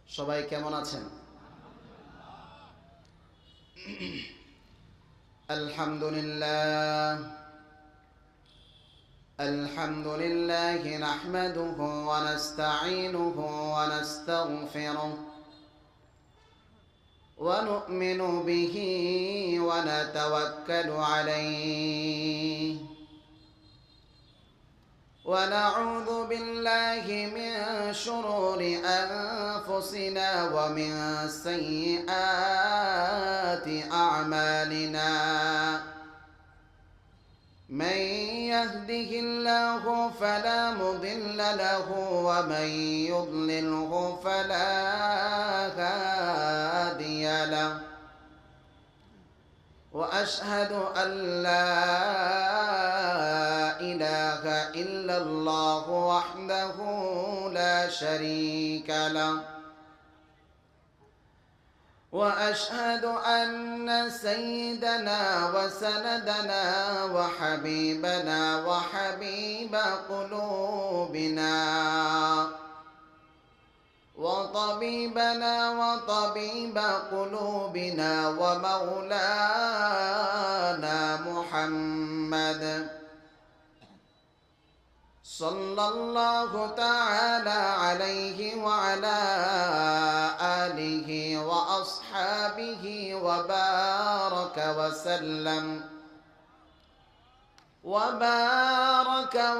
সবাই কেমন আছেন? আলহামদুলিল্লাহ আলহামদুলিল্লাহ নাহমাদুহু ওয়া নাস্তাঈনুহু ওয়া নাস্তাগফিরুহ ওয়া নু'মিনু বিহি ওয়া নাতাওয়াক্কালু আলাইহি ونعوذ بالله من شرور أنفسنا ومن سيئات أعمالنا من يهده الله فلا مضل له ومن يضلله فلا هادي له وأشهد أن لا إله إلا الله وحده لا شريك له وأشهد أن سيدنا وسندنا وحبيبنا وحبيب قلوبنا وطبيبنا وطبيب قلوبنا ومولانا محمد صلى الله تعالى عليه وعلى آله وأصحابه وبارك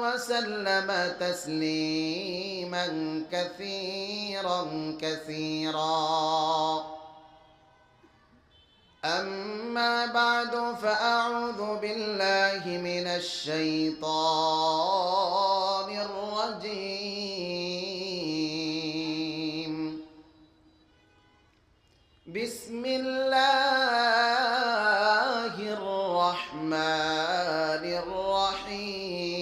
وسلم تسليما كثيرا أما بعد فأعوذ بالله من الشيطان الرجيم بسم الله الرحمن الرحيم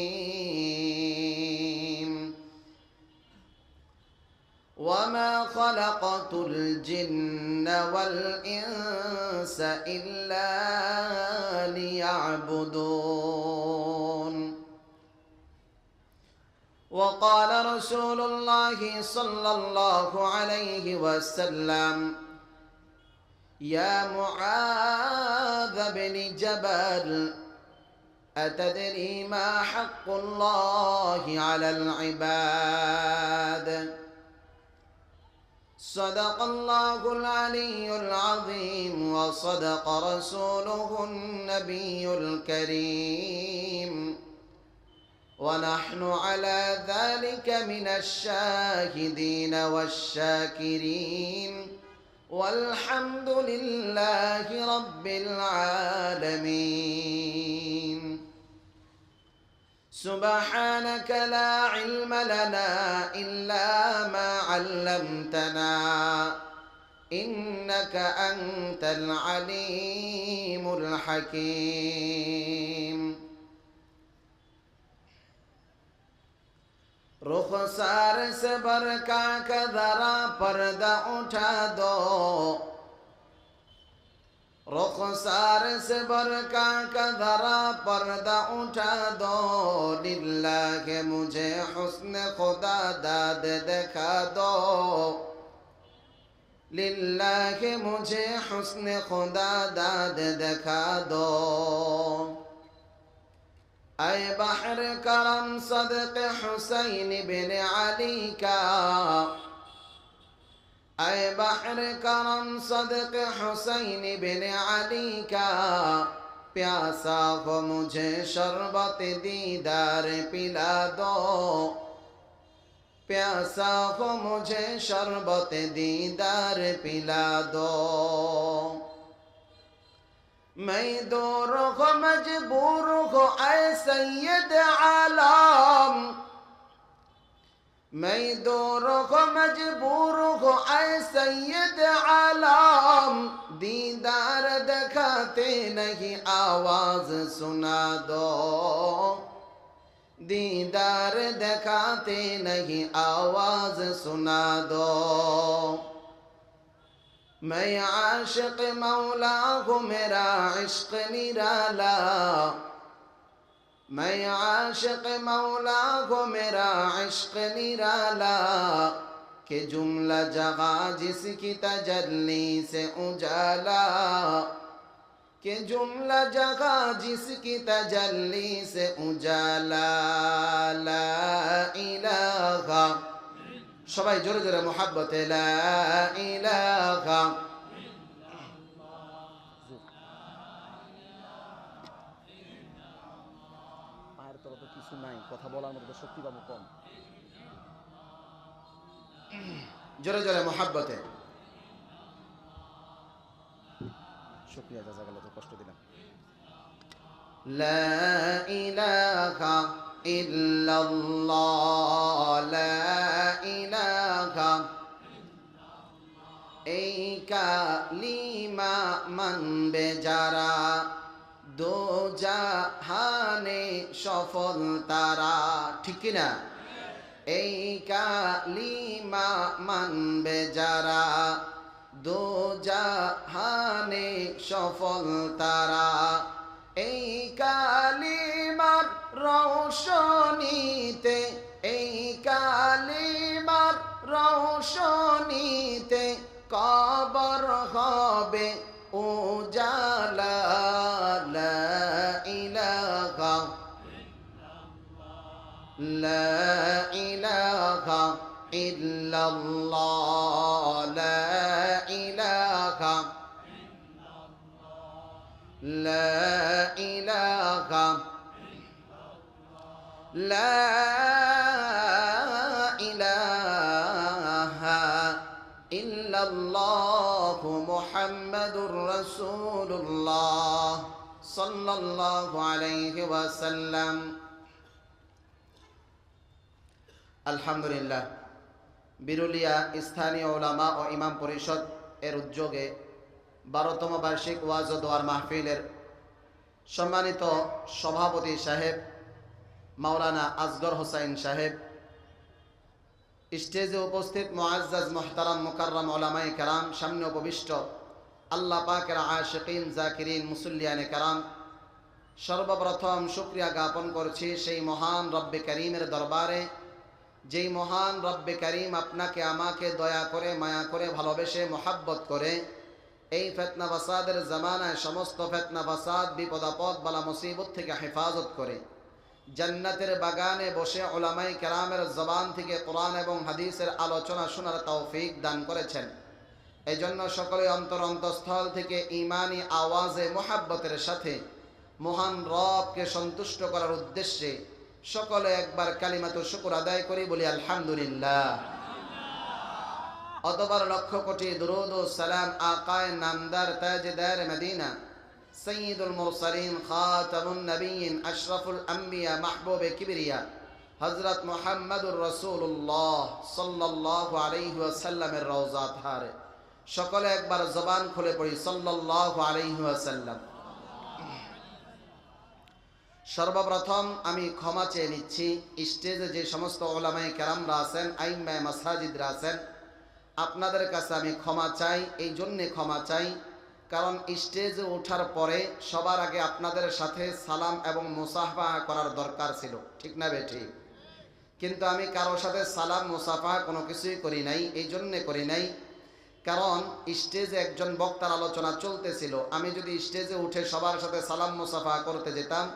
وما خلقت الجن والإنس إلا ليعبدون وقال رسول الله صلى الله عليه وسلم يا معاذ بن جبل أتدري ما حق الله على العباد صدق الله العلي العظيم وصدق رسوله النبي الكريم ونحن على ذلك من الشاهدين والشاكرين والحمد لله رب العالمين سبحانك لا علم لنا إلا ما علمتنا إنك أنت العليم الحكيم रुखसार से बरका का जरा पर्दा उठा दो रुखसार से बरका का जरा पर्दा उठा दो लिल्लाह मुझे हुस्न खुदा दाद दिखा दो लिल्लाह मुझे हुस्न खुदा दाद दिखा दो ऐ बहर करम सदक़ हुसैन बिन अली का ऐ बहर करम सदक़ हुसैन बिन अली का प्यासा हो मुझे शरबत दीदार पिला दो प्यासा हो मुझे शरबत दीदार पिला दो मैं दो रुख मजबूर हो ऐ सैयद आलम मैं दो रुख मजबूर हो ऐ सैयद आलम दीदार दिखाते नहीं आवाज सुना दो दीदार दिखाते नहीं आवाज सुना दो मैं आशिक मौला हूँ मेरा इश्क निराला मैं आशिक मौला हूँ मेरा इश्क निराला कि जुमला जगह जिसकी तजल्ली से उजाला, कि जुमला जगह जिसकी तजल्ली से उजाला, ला इलाहा। सबाई जोरे जोरे मोहब्बते ला इलाहा। পায়ের তলা তো কিছু নাই, কথা বলার মতো শক্তি পাবো কম। জোরে জোরে মোহাব্বতে। শুকরিয়া, জাযাকাল্লাহ, তো কষ্ট দিলাম। লা ইলাহা ইল্লাল্লাহ, লা ইলাহা। এই কালিমা মানবে যারা, দো জাহানে সফল তারা। ঠিক কিনা? এই কালিমা মানবে যারা, দো জাহানে সফল তারা। এই কালিমার রৌশনীতে, এই কালিমার রৌশনীতে কবর হবে উজালা, লা ইলাহা, লা ইলাহা ইল্লাল্লাহ, লা ইলাহা, লা ইলাহা, লা ইলাহা ইল্লাল্লাহ মুহাম্মাদুর রাসূলুল্লাহ সাল্লাল্লাহু আলাইহি ওয়াসাল্লাম। আলহামদুলিল্লাহ, বিরুলিয়া স্থানীয় ওলামা ও ইমাম পরিষদ এর উদ্যোগে 12তম বার্ষিক ওয়াজ ও দোয়ার মাহফিলের সম্মানিত সভাপতি সাহেব মাওলানা আসগর হোসাইন সাহেব, স্টেজে উপস্থিত মুআজ্জাজ মুহতারাম মুকাররম উলামায়ে কেরাম, সামনে উপবিষ্ট আল্লাহ পাকের আশিকিন জাকিরিন মুসল্লিয়ানে কেরাম, সর্বপ্রথম শুকরিয়া জ্ঞাপন করছি সেই মহান রব্বে করিমের দরবারে, যেই মহান রব্বে করিম আপনাকে আমাকে দয়া করে, মায়া করে, ভালোবেসে, মোহাব্বত করে এই ফিতনা ফাসাদের জামানায় সমস্ত ফিতনা ফাসাদ, বিপদ আপদ, বালা মুসিবত থেকে হেফাজত করে জান্নাতের বাগানে বসে উলামায়ে কেরামের জবান থেকে কোরআন এবং হাদিসের আলোচনা শোনার তৌফিক দান করেছেন। এই জন্য সকলে অন্তরস্থল থেকে ঈমানি আওয়াজে মোহাব্বতের সাথে মহান রবকে সন্তুষ্ট করার উদ্দেশ্যে সকলে একবার কালিমাতু শুকর আদায় করি, বলি আলহামদুলিল্লাহ। অতবার লক্ষ কোটি দুরূদ ও সালাম আকায়ে নামদার তাজদার মদিনা সৈয়দুল মুরসালিন খাতামুন নবিয়্যিন আশরাফুল আম্বিয়া মাহবুবে কিবরিয়া হযরত মুহাম্মদুর রাসূলুল্লাহ সাল্লাল্লাহু আলাইহি ওয়াসাল্লামের রওজা তাহারে সকলে একবার জবান খুলে পড়ি সাল্লাল্লাহু আলাইহি ওয়াসাল্লাম। সর্বপ্রথম আমি ক্ষমা চেয়ে নিচ্ছি স্টেজে যে সমস্ত উলামায়ে কেরামরা আছেন, আইম্মায়ে মাসাজিদরা আছেন, আপনাদের কাছে আমি ক্ষমা চাই। এই জন্যে ক্ষমা চাই কারণ স্টেজে ওঠার পরে সবার আগে আপনাদের সাথে সালাম এবং মুসাফা করার দরকার ছিল, ঠিক না বেঠিক? কিন্তু আমি কারোর সাথে সালাম মুসাফা কোনো কিছুই করি নাই। এই জন্যে করি নাই কারণ স্টেজে একজন বক্তার আলোচনা চলতেছিল, আমি যদি স্টেজে উঠে সবার সাথে সালাম মুসাফা করতে যেতাম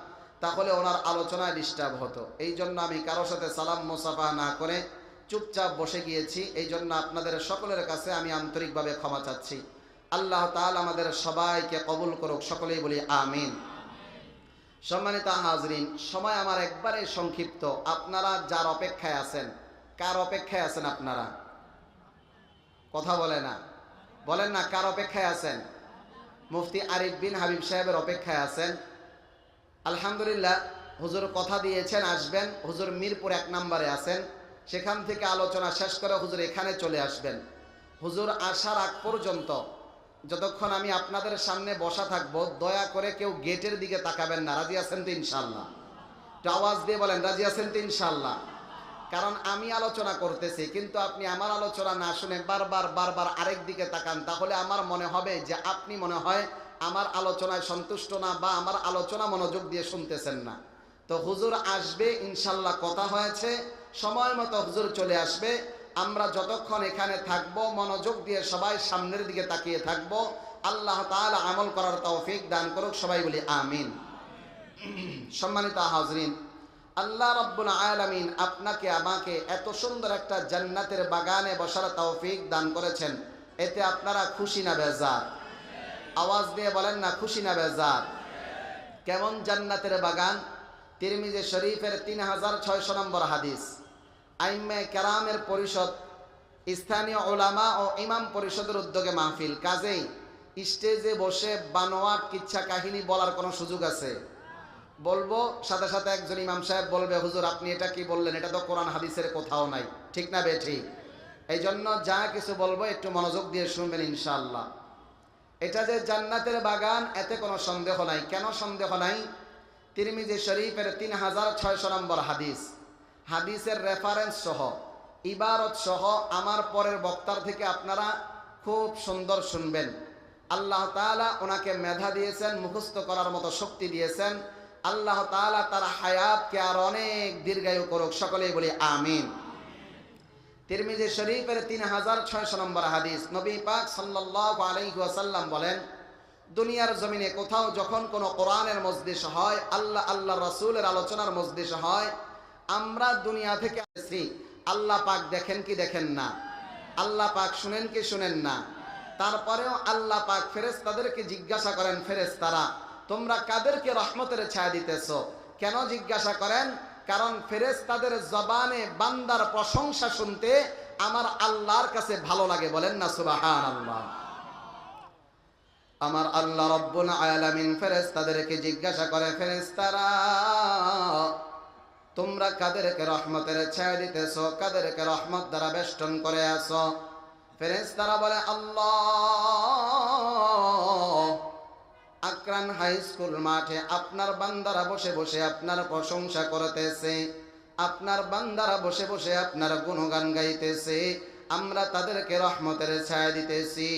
তাহলে ওনার আলোচনায় ডিস্টার্ব হতো। এই জন্য আমি কারোর সাথে সালাম মুসাফা না করে চুপচাপ বসে গিয়েছি। এই জন্য আপনাদের সকলের কাছে আমি আন্তরিকভাবে ক্ষমা চাচ্ছি। আল্লাহ তাআলা আমাদের সবাইকে কবুল করুক, সকলেই বলি আমিন। সম্মানিত হাজরিন, সময় আমার একবারে সংক্ষিপ্ত। আপনারা যার অপেক্ষায় আছেন, কার অপেক্ষায় আছেন আপনারা? কথা বলে না, বলেন না, কার অপেক্ষায় আছেন? মুফতি আরিফ বিন হাবিব সাহেবের অপেক্ষায় আছেন। আলহামদুলিল্লাহ, হুজুর কথা দিয়েছেন আসবেন। হুজুর মিরপুর 1 নম্বরে আছেন, সেখান থেকে আলোচনা শেষ করে হুজুর এখানে চলে আসবেন। হুজুর আসার আগ পর্যন্ত যতক্ষণ আমি আপনাদের সামনে বসা থাকবো, দয়া করে কেউ গেটের দিকে তাকাবেন না। রাজি আছেন তো ইনশাআল্লাহ? একটু আওয়াজ দিয়ে বলেন, রাজি আছেন তো ইনশাআল্লাহ? কারণ আমি আলোচনা করতেছি, কিন্তু আপনি আমার আলোচনা না শুনে বারবার আরেক দিকে তাকান, তাহলে আমার মনে হবে যে আপনি মনে হয় আমার আলোচনায় সন্তুষ্ট না, বা আমার আলোচনা মনোযোগ দিয়ে শুনতেছেন না। তো হুজুর আসবে ইনশাআল্লাহ, কথা হয়েছে, সময় মতো হুজুর চলে আসবে। আমরা যতক্ষণ এখানে থাকব মনোযোগ দিয়ে সবাই সামনের দিকে তাকিয়ে থাকব। আল্লাহ তাআলা আমল করার তৌফিক দান করুক, সবাই বলি আমিন। সম্মানিত হাজরিন, আল্লাহ রাব্বুল আলামিন আপনাকে আমাকে এত সুন্দর একটা জান্নাতের বাগানে বসার তৌফিক দান করেছেন। এতে আপনারা খুশি না বেজার? আওয়াজ দিয়ে বলেন না, খুশি না বেজার? কেমন জান্নাতের বাগান? তিরমিজি শরীফের 3600 নম্বর হাদিস। আইম্মে কেরামের পরিষদ, স্থানীয় ওলামা ও ইমাম পরিষদের উদ্যোগে মাহফিল। কাজেই স্টেজে বসে বানোয়াট কিচ্ছা কাহিনী বলার কোনো সুযোগ আছে? বলবো, সাথে সাথে একজন ইমাম সাহেব বলবে, হুজুর আপনি এটা কি বললেন, এটা তো কোরআন হাদিসের কোথাও নাই। ঠিক না বে ঠিক? এই জন্য যা কিছু বলবো একটু মনোযোগ দিয়ে শুনবেন ইনশাআল্লাহ। এটা যে জান্নাতের বাগান এতে কোনো সন্দেহ নাই। কেন সন্দেহ নাই? তিরমিজি শরীফের 3600 নম্বর হাদিস। হাদিসের রেফারেন্স সহ, ইবারত সহ আমার পরের বক্তার থেকে আপনারা খুব সুন্দর শুনবেন। আল্লাহ তাআলা ওনাকে মেধা দিয়েছেন, মুখস্থ করার মতো শক্তি দিয়েছেন। আল্লাহ তাআলা তার হায়াতকে আর অনেক দীর্ঘায়ু করুক, সকলেই বলি আমিন। তিরমিজি শরীফের 3600 নম্বর হাদিস। নবী পাক সাল্লাল্লাহু আলাইহি ওয়াসাল্লাম বলেন, দুনিয়ার জমিনে কোথাও যখন কোনো কোরআনের মজলিস হয়, আল্লাহ রাসূলের আলোচনার মজলিস হয়, আমরা দুনিয়া থেকে আসি, আল্লাহ পাক দেখেন কি দেখেন না? আল্লাহ পাক শুনেন কি শুনেন না? তারপরেও আল্লাহ পাক ফেরেশতাদেরকে জিজ্ঞাসা করেন, ফেরেশতারা তোমরা কাদেরকে রহমতের ছায়া দিতেছো? কেন জিজ্ঞাসা করেন? কারণ ফেরেশতাদের জবানে বান্দার প্রশংসা শুনতে আমার আল্লাহর কাছে ভালো লাগে। বলেন না সুবহানাল্লাহ। আমার আল্লাহ রব্বুল আলামিন ফেরেশতাদেরকে জিজ্ঞাসা করে, ফেরেশতারা তোমরা কাদেরকে রহমতের ছায়া দিতেছো, কাদেরকে রহমত দ্বারা বেষ্টন করে আছো? ফেরেশতারা বলে, আল্লাহ, আকরান হাই স্কুল মাঠে আপনার বান্দারা বসে বসে আপনার প্রশংসা করতেছে, আপনার বান্দারা বসে বসে আপনার গুণগান গাইতেছে, আমরা তাদেরকে রহমতের ছায়া দিতেছি।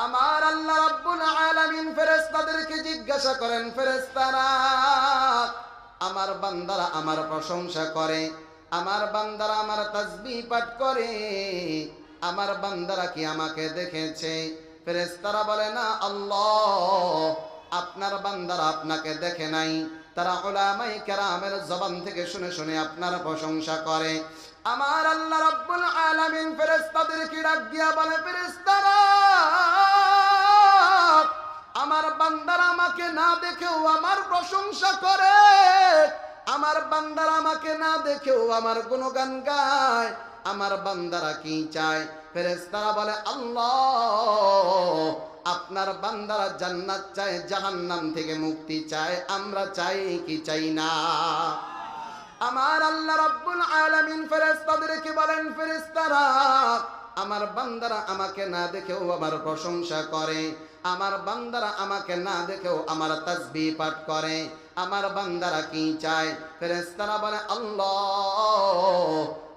আমার আল্লাহ রাব্বুল আলামিন ফেরেশতাদেরকে জিজ্ঞাসা করেন, ফেরেশতারা আমার বান্দারা আমার প্রশংসা করে, আমার বান্দারা আমার তাসবিহ পাঠ করে, আমার বান্দারা কি আমাকে দেখেছে? ফেরেশতারা বলে, না আল্লাহ, আপনার বান্দারা আপনাকে দেখে নাই, তারা উলামায়ে কেরামের জবান থেকে শুনে শুনে আপনার প্রশংসা করে। আমার আল্লাহ রাব্বুল আলামিন ফেরেশতাদেরকে ডাক দিয়া বলে, ফেরেশতারা আমার বান্দারা আমাকে না দেখেও আমার প্রশংসা করে, আমার বান্দারা আমাকে না দেখেও আমার গুণগান গায়, আমার বান্দারা কি চায়? ফেরেশতারা বলে, আল্লাহ, আপনার বান্দারা জান্নাত চায়, জাহান্নাম থেকে মুক্তি চায়, আমরা চাই কি চাই না? আমার আল্লাহ রাব্বুল আলামিন ফেরেশতাদেরকে বলেন, ফেরেশতারা আমার বান্দারা আমাকে না দেখেও আমার প্রশংসা করে, আমার বান্দারা আমাকে না দেখেও আমার তাসবিহ পাঠ করে, আমার বান্দারা কি চায়? ফেরেশতারা বলে, আল্লাহ,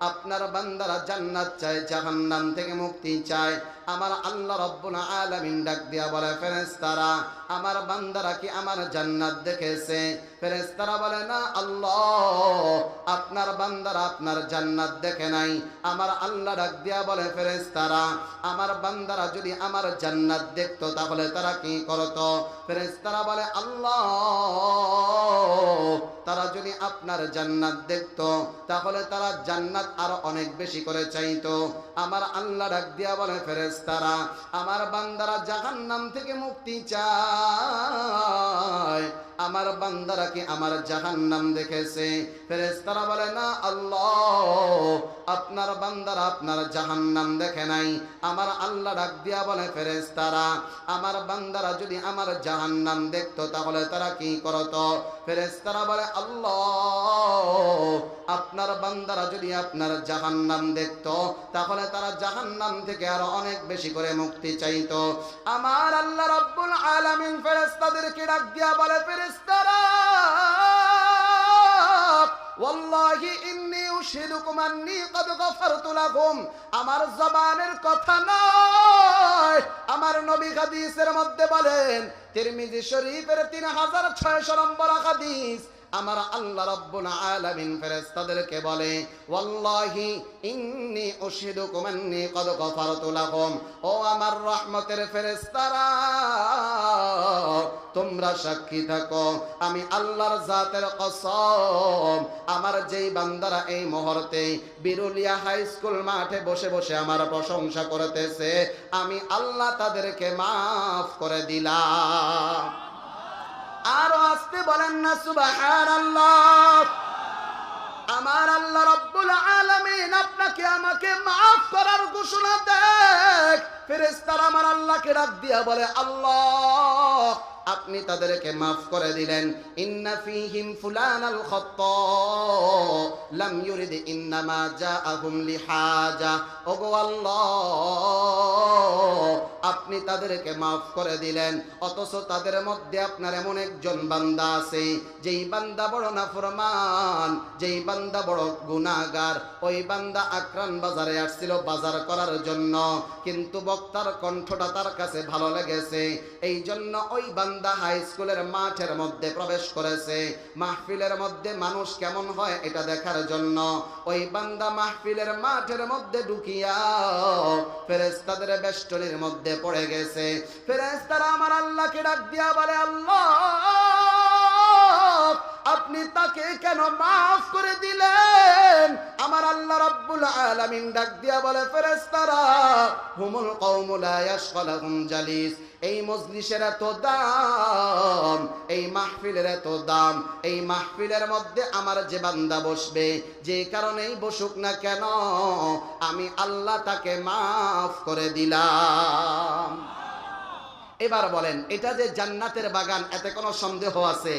আপনার বান্দারা জান্নাত চায়, জাহান্নাম থেকে মুক্তি চায়। আমার আল্লাহ রাব্বুল আলামিন ডাক দিয়া বলে, ফেরেশতারা আমার বান্দারা কি আমার জান্নাত দেখেছে? ফেরেশতারা বলে, না আল্লাহ, আপনার বান্দারা আপনার জান্নাত দেখে নাই। আমার আল্লাহ ডাক দিয়া বলে, ফেরেশতারা আমার বান্দারা যদি আমার জান্নাত দেখতো তাহলে তারা কি করতো? ফেরেশতারা বলে, আল্লাহ, তারা যদি আপনার জান্নাত দেখতো তাহলে তারা জান্নাত আরো অনেক বেশি করে চাইতো। আমার আল্লাহ ডাক দিয়া বলে, ফেরেশতারা আমার বান্দারা জাহান্নাম থেকে মুক্তি চায়, আমার বান্দারা কি আমার জাহান্নাম দেখেছে? ফেরেশতারা বলে, না আল্লাহ, আপনার বান্দারা আপনার জাহান্নাম দেখে নাই। আমার আল্লাহ ডাক দিয়া বলে, ফেরেশতারা আমার বান্দারা যদি আমার জাহান্নাম দেখতো তাহলে তারা কি করতো? ফেরেশতারা বলে, আল্লাহ, আপনার বান্দারা যদি আপনার জাহান্নাম দেখতো তাহলে তারা জাহান্নাম থেকে আরো অনেক বেশি করে মুক্তি চাইতো। আমার আল্লাহ রাব্বুল আলামিন ফেরেশতাদেরকে ডাক দিয়া বলে, ফেরেশতারা ওয়াল্লাহি ইন্নী উশহিদুকুম আন্নী ক্বাদ গফারতু লাকুম, আমার জবানের কথা নয়, আমার নবী হাদিসের মধ্যে বলেন, তিরমিজি শরীফের 3600 নম্বর হাদিস, আমার আল্লাহ রাব্বুল আলামিন ফেরেশতাদেরকে বলে, ওয়াল্লাহি ইন্নী উশহিদুকুম আন্নী ক্বাদ গফারতু লাকুম। ও আমার রহমতের ফেরেশতারা, তোমরা সাক্ষী থাকো, আমি আল্লাহর জাতের কসম, আমার যেই বান্দারা এই মুহূর্তে বিরুলিয়া হাই স্কুল মাঠে বসে বসে আমার প্রশংসা করতেছে, আমি আল্লাহ তাদেরকে মাফ করে দিলাম। আরো আসতে বলেন না সুবহানাল্লাহ। আমার আল্লাহ রাব্বুল আলামিন আপনাকে আমাকে মাফ করার ঘোষণা দেয়। ফেরেশতারা আমার আল্লাহকে ডাক দিয়া বলে, আল্লাহ আপনি তাদেরকে মাফ করে দিলেন। ইন্না ফীহিম ফুলানাল খাত্তা লাম ইউরিদ ইন্নামা জাআহুম লিহাজা। ওগো আল্লাহ, আপনি তাদেরকে মাফ করে দিলেন, অথচ তাদের মধ্যে আপনার এমন একজন বান্দা আছে যেই বান্দা বড় নাফরমান, যেই বান্দা বড় গুনাহগার। ওই বান্দা আকরান বাজারে আসছিল বাজার করার জন্য, কিন্তু বক্তার কণ্ঠটা তার কাছে ভালো লেগেছে, এই জন্য ওই বান্দা হাই স্কুলের মাঠের মধ্যে প্রবেশ করেছে মাহফিলের মধ্যে মানুষ কেমন হয় এটা দেখার জন্য। ওই বান্দা মাহফিলের মাঠের মধ্যে ঢুকিয়া ফেরেশতাদের বেষ্টনীর মধ্যে পড়ে গেছে। ফেরেশতারা আমার আল্লাহকে ডাক দিয়া বলে, আল্লাহ আপনি তাকে কেন মাফ করে দিলেন? আমার আল্লাহ রাব্বুল আলামিন ডাক দিয়া বলে, ফেরেশতারা হুমুল কওমু লা ইয়াশগালুহুম জালিস। এই মজলিসের এত দাম, এই মাহফিলের এত দাম, এই মাহফিলের মধ্যে আমার যে বান্দা বসবে, যে কারণেই বসুক না কেন, আমি আল্লাহ তাকে মাফ করে দিলাম। এবার বলেন, এটা যে জান্নাতের বাগান, এতে কোনো সন্দেহ আছে?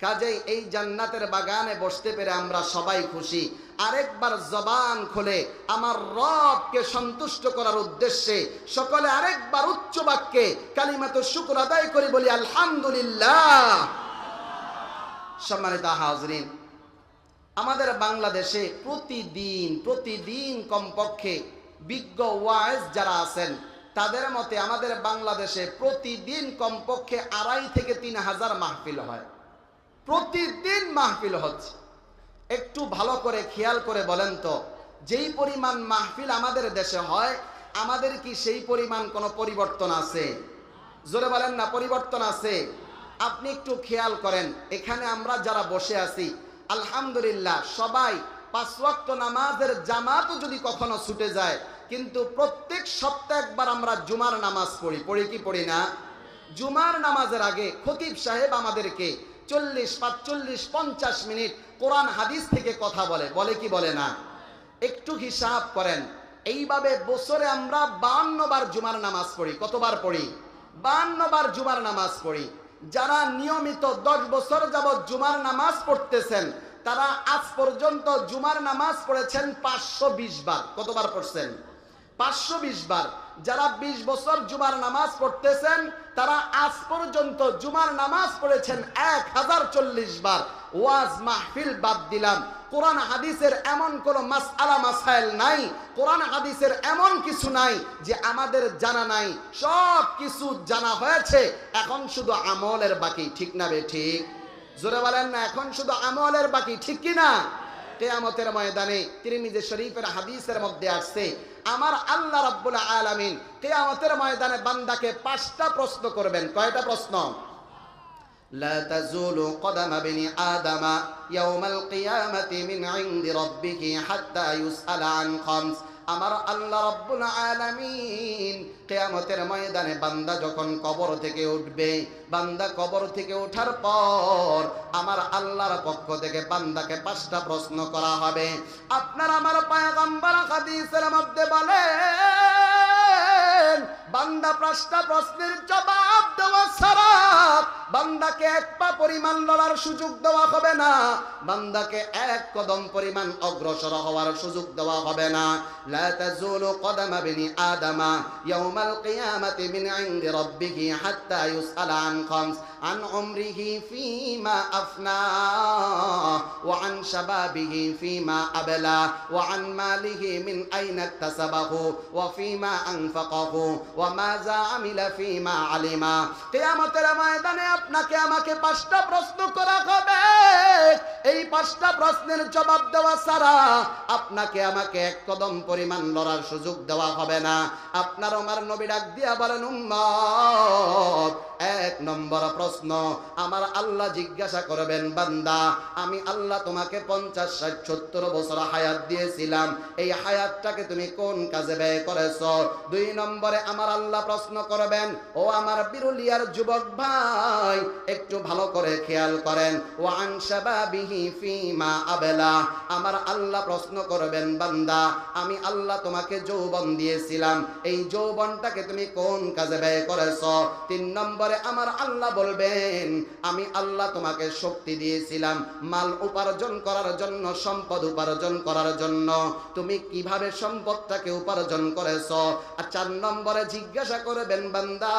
কাজেই এই জান্নাতের বাগানে বসতে পেরে আমরা সবাই খুশি। আরেকবার জবান খুলে আমার রবকে সন্তুষ্ট করার উদ্দেশ্যে সকলে আরেকবার উচ্চ বাক্যে কালিমাতুশ শুকর আদায় করে বলি আলহামদুলিল্লাহ। সম্মানিত হাজরিন, আমাদের বাংলাদেশে প্রতিদিন কমপক্ষে বিজ্ঞ ওয়াইজ যারা আছেন তাদের মতে আমাদের বাংলাদেশে প্রতিদিন কমপক্ষে 2,500 থেকে 3,000 মাহফিল হয়। প্রতিদিন মাহফিল হচ্ছে। একটু ভালো করে খেয়াল করে বলেন তো, যেই পরিমাণ মাহফিল আমাদের দেশে হয়, আমাদের কি সেই পরিমাণ কোনো পরিবর্তন আছে? জোরে বলেন না, পরিবর্তন আছে? আপনি একটু খেয়াল করেন, এখানে আমরা যারা বসে আছি আলহামদুলিল্লাহ সবাই 5 ওয়াক্ত নামাজের জামাতও যদি কখনো ছুটে যায়, কিন্তু প্রত্যেক সপ্তাহে একবার আমরা জুমার নামাজ পড়ি কি পড়ি না? জুমার নামাজের আগে খতিব সাহেব আমাদেরকে 40, 45, 50 মিনিট কোরআন হাদিস থেকে কথা বলে কি বলে না? একটু হিসাব করেন, এইভাবে বছরে আমরা 52 বার জুমার নামাজ পড়ি। কতবার পড়ি? 52 বার জুমার নামাজ পড়ি। যারা নিয়মিত 10 বছর যাবৎ জুমার নামাজ পড়তেছেন, তারা আজ পর্যন্ত জুমার নামাজ পড়েছেন 520 বার। কতবার পড়ছেন? 520 বার। যারা 20 বছর জুমার নামাজ পড়তেছেন, তারা আজ পর্যন্ত জুমার নামাজ পড়েছেন 1040 বার। ওয়াজ মাহফিল বাদ দিলাম, কোরআন হাদিসের এমন কোন মাসআলা মাসাইল নাই, কোরআন হাদিসের এমন কিছু নাই যে আমাদের জানা নাই। সব কিছু জানা হয়েছে, এখন শুধু আমলের বাকি। ঠিক না বে ঠিক? জোরে বলেন না, এখন শুধু আমলের বাকি। ঠিক কি না? কিয়ামতের ময়দানে তিরমিজি শরীফের হাদিসের মধ্যে আসছে, আমার আল্লাহ রাব্বুল আলামিন কিয়ামতের ময়দানে বান্দাকে 5টা প্রশ্ন করবেন। কয়টা প্রশ্ন? লা তাজুলু কদামা বিনি আদামা ইয়াউমাল কিয়ামাতি মিন ইনদি রাব্বিহি হাত্তা ইউসআলা আন খামস। আমার আল্লাহ রাব্বুল আলামিন কিয়ামতের ময়দানে বান্দা যখন কবর থেকে উঠবে, বান্দা কবর থেকে ওঠার পর আমার আল্লাহর পক্ষ থেকে বান্দাকে 5টা প্রশ্ন করা হবে। আপনার আমার পয়গম্বর হাদিসের মধ্যে বলেন, বান্দা 5টা প্রশ্নের জবাব দেওয়া ছাড়া বান্দাকে এক পা পরিমাণ লড়ার সুযোগ দেওয়া হবে না, বান্দাকে এক কদম পরিমাণ অগ্রসর হওয়ার সুযোগ দেওয়া হবে না। লা তাজুলু কদামা বিনি আদামা ইয়াউমাল কিয়ামাতি মিন ইনদি রাব্বিহি হাত্তা ইউসআলা আন খামস, আন উমরিহি ফীমা আফনা ওয়া আন শাবাবিহি ফীমা আবলা ওয়া আন মালিহি মিন আইনা ইকতাসাবাহু ওয়া ফীমা আনফাকাহু ওয়া মাযা আমিলা ফীমা আলিমা। কিয়ামতের ময়দানে আপনাকে আমাকে 5টা প্রশ্ন করা হবে। এই 5টা প্রশ্নের জবাব দেওয়া ছাড়া আপনাকে আমাকে এক কদম পরিমাণ লড়ার সুযোগ দেওয়া হবে না। আপনার আমার নবী ডাক দিয়া বলেন, উম্মত, 1 নম্বর প্রশ্ন আমার আল্লাহ জিজ্ঞাসা করবেন, বান্দা আমি আল্লাহ তোমাকে 50, 60, 70 বছর হায়াত দিয়েছিলাম, এই হায়াতটাকে তুমি কোন কাজে ব্যয় করেছো? 2 নম্বরে আমার আল্লাহ প্রশ্ন করবেন, ও আমার বিরুলিয়ার যুবক ভাই একটু ভালো করে খেয়াল করেন, ওয়া আন শাবাবিহি ফীমা আবলা। আমার আল্লাহ প্রশ্ন করবেন, বান্দা আমি আল্লাহ তোমাকে যৌবন দিয়েছিলাম, এই যৌবনটাকে তুমি কোন কাজে ব্যয় করেছো? 3 নম্বরে আমার আল্লাহ বলবেন, আমি আল্লাহ তোমাকে শক্তি দিয়েছিলাম মাল উপার্জন করার জন্য, সম্পদ উপার্জন করার জন্য, তুমি কিভাবে সম্পদটাকে উপার্জন করেছো? আর 4 নম্বরে জিজ্ঞাসা করবেন, বান্দা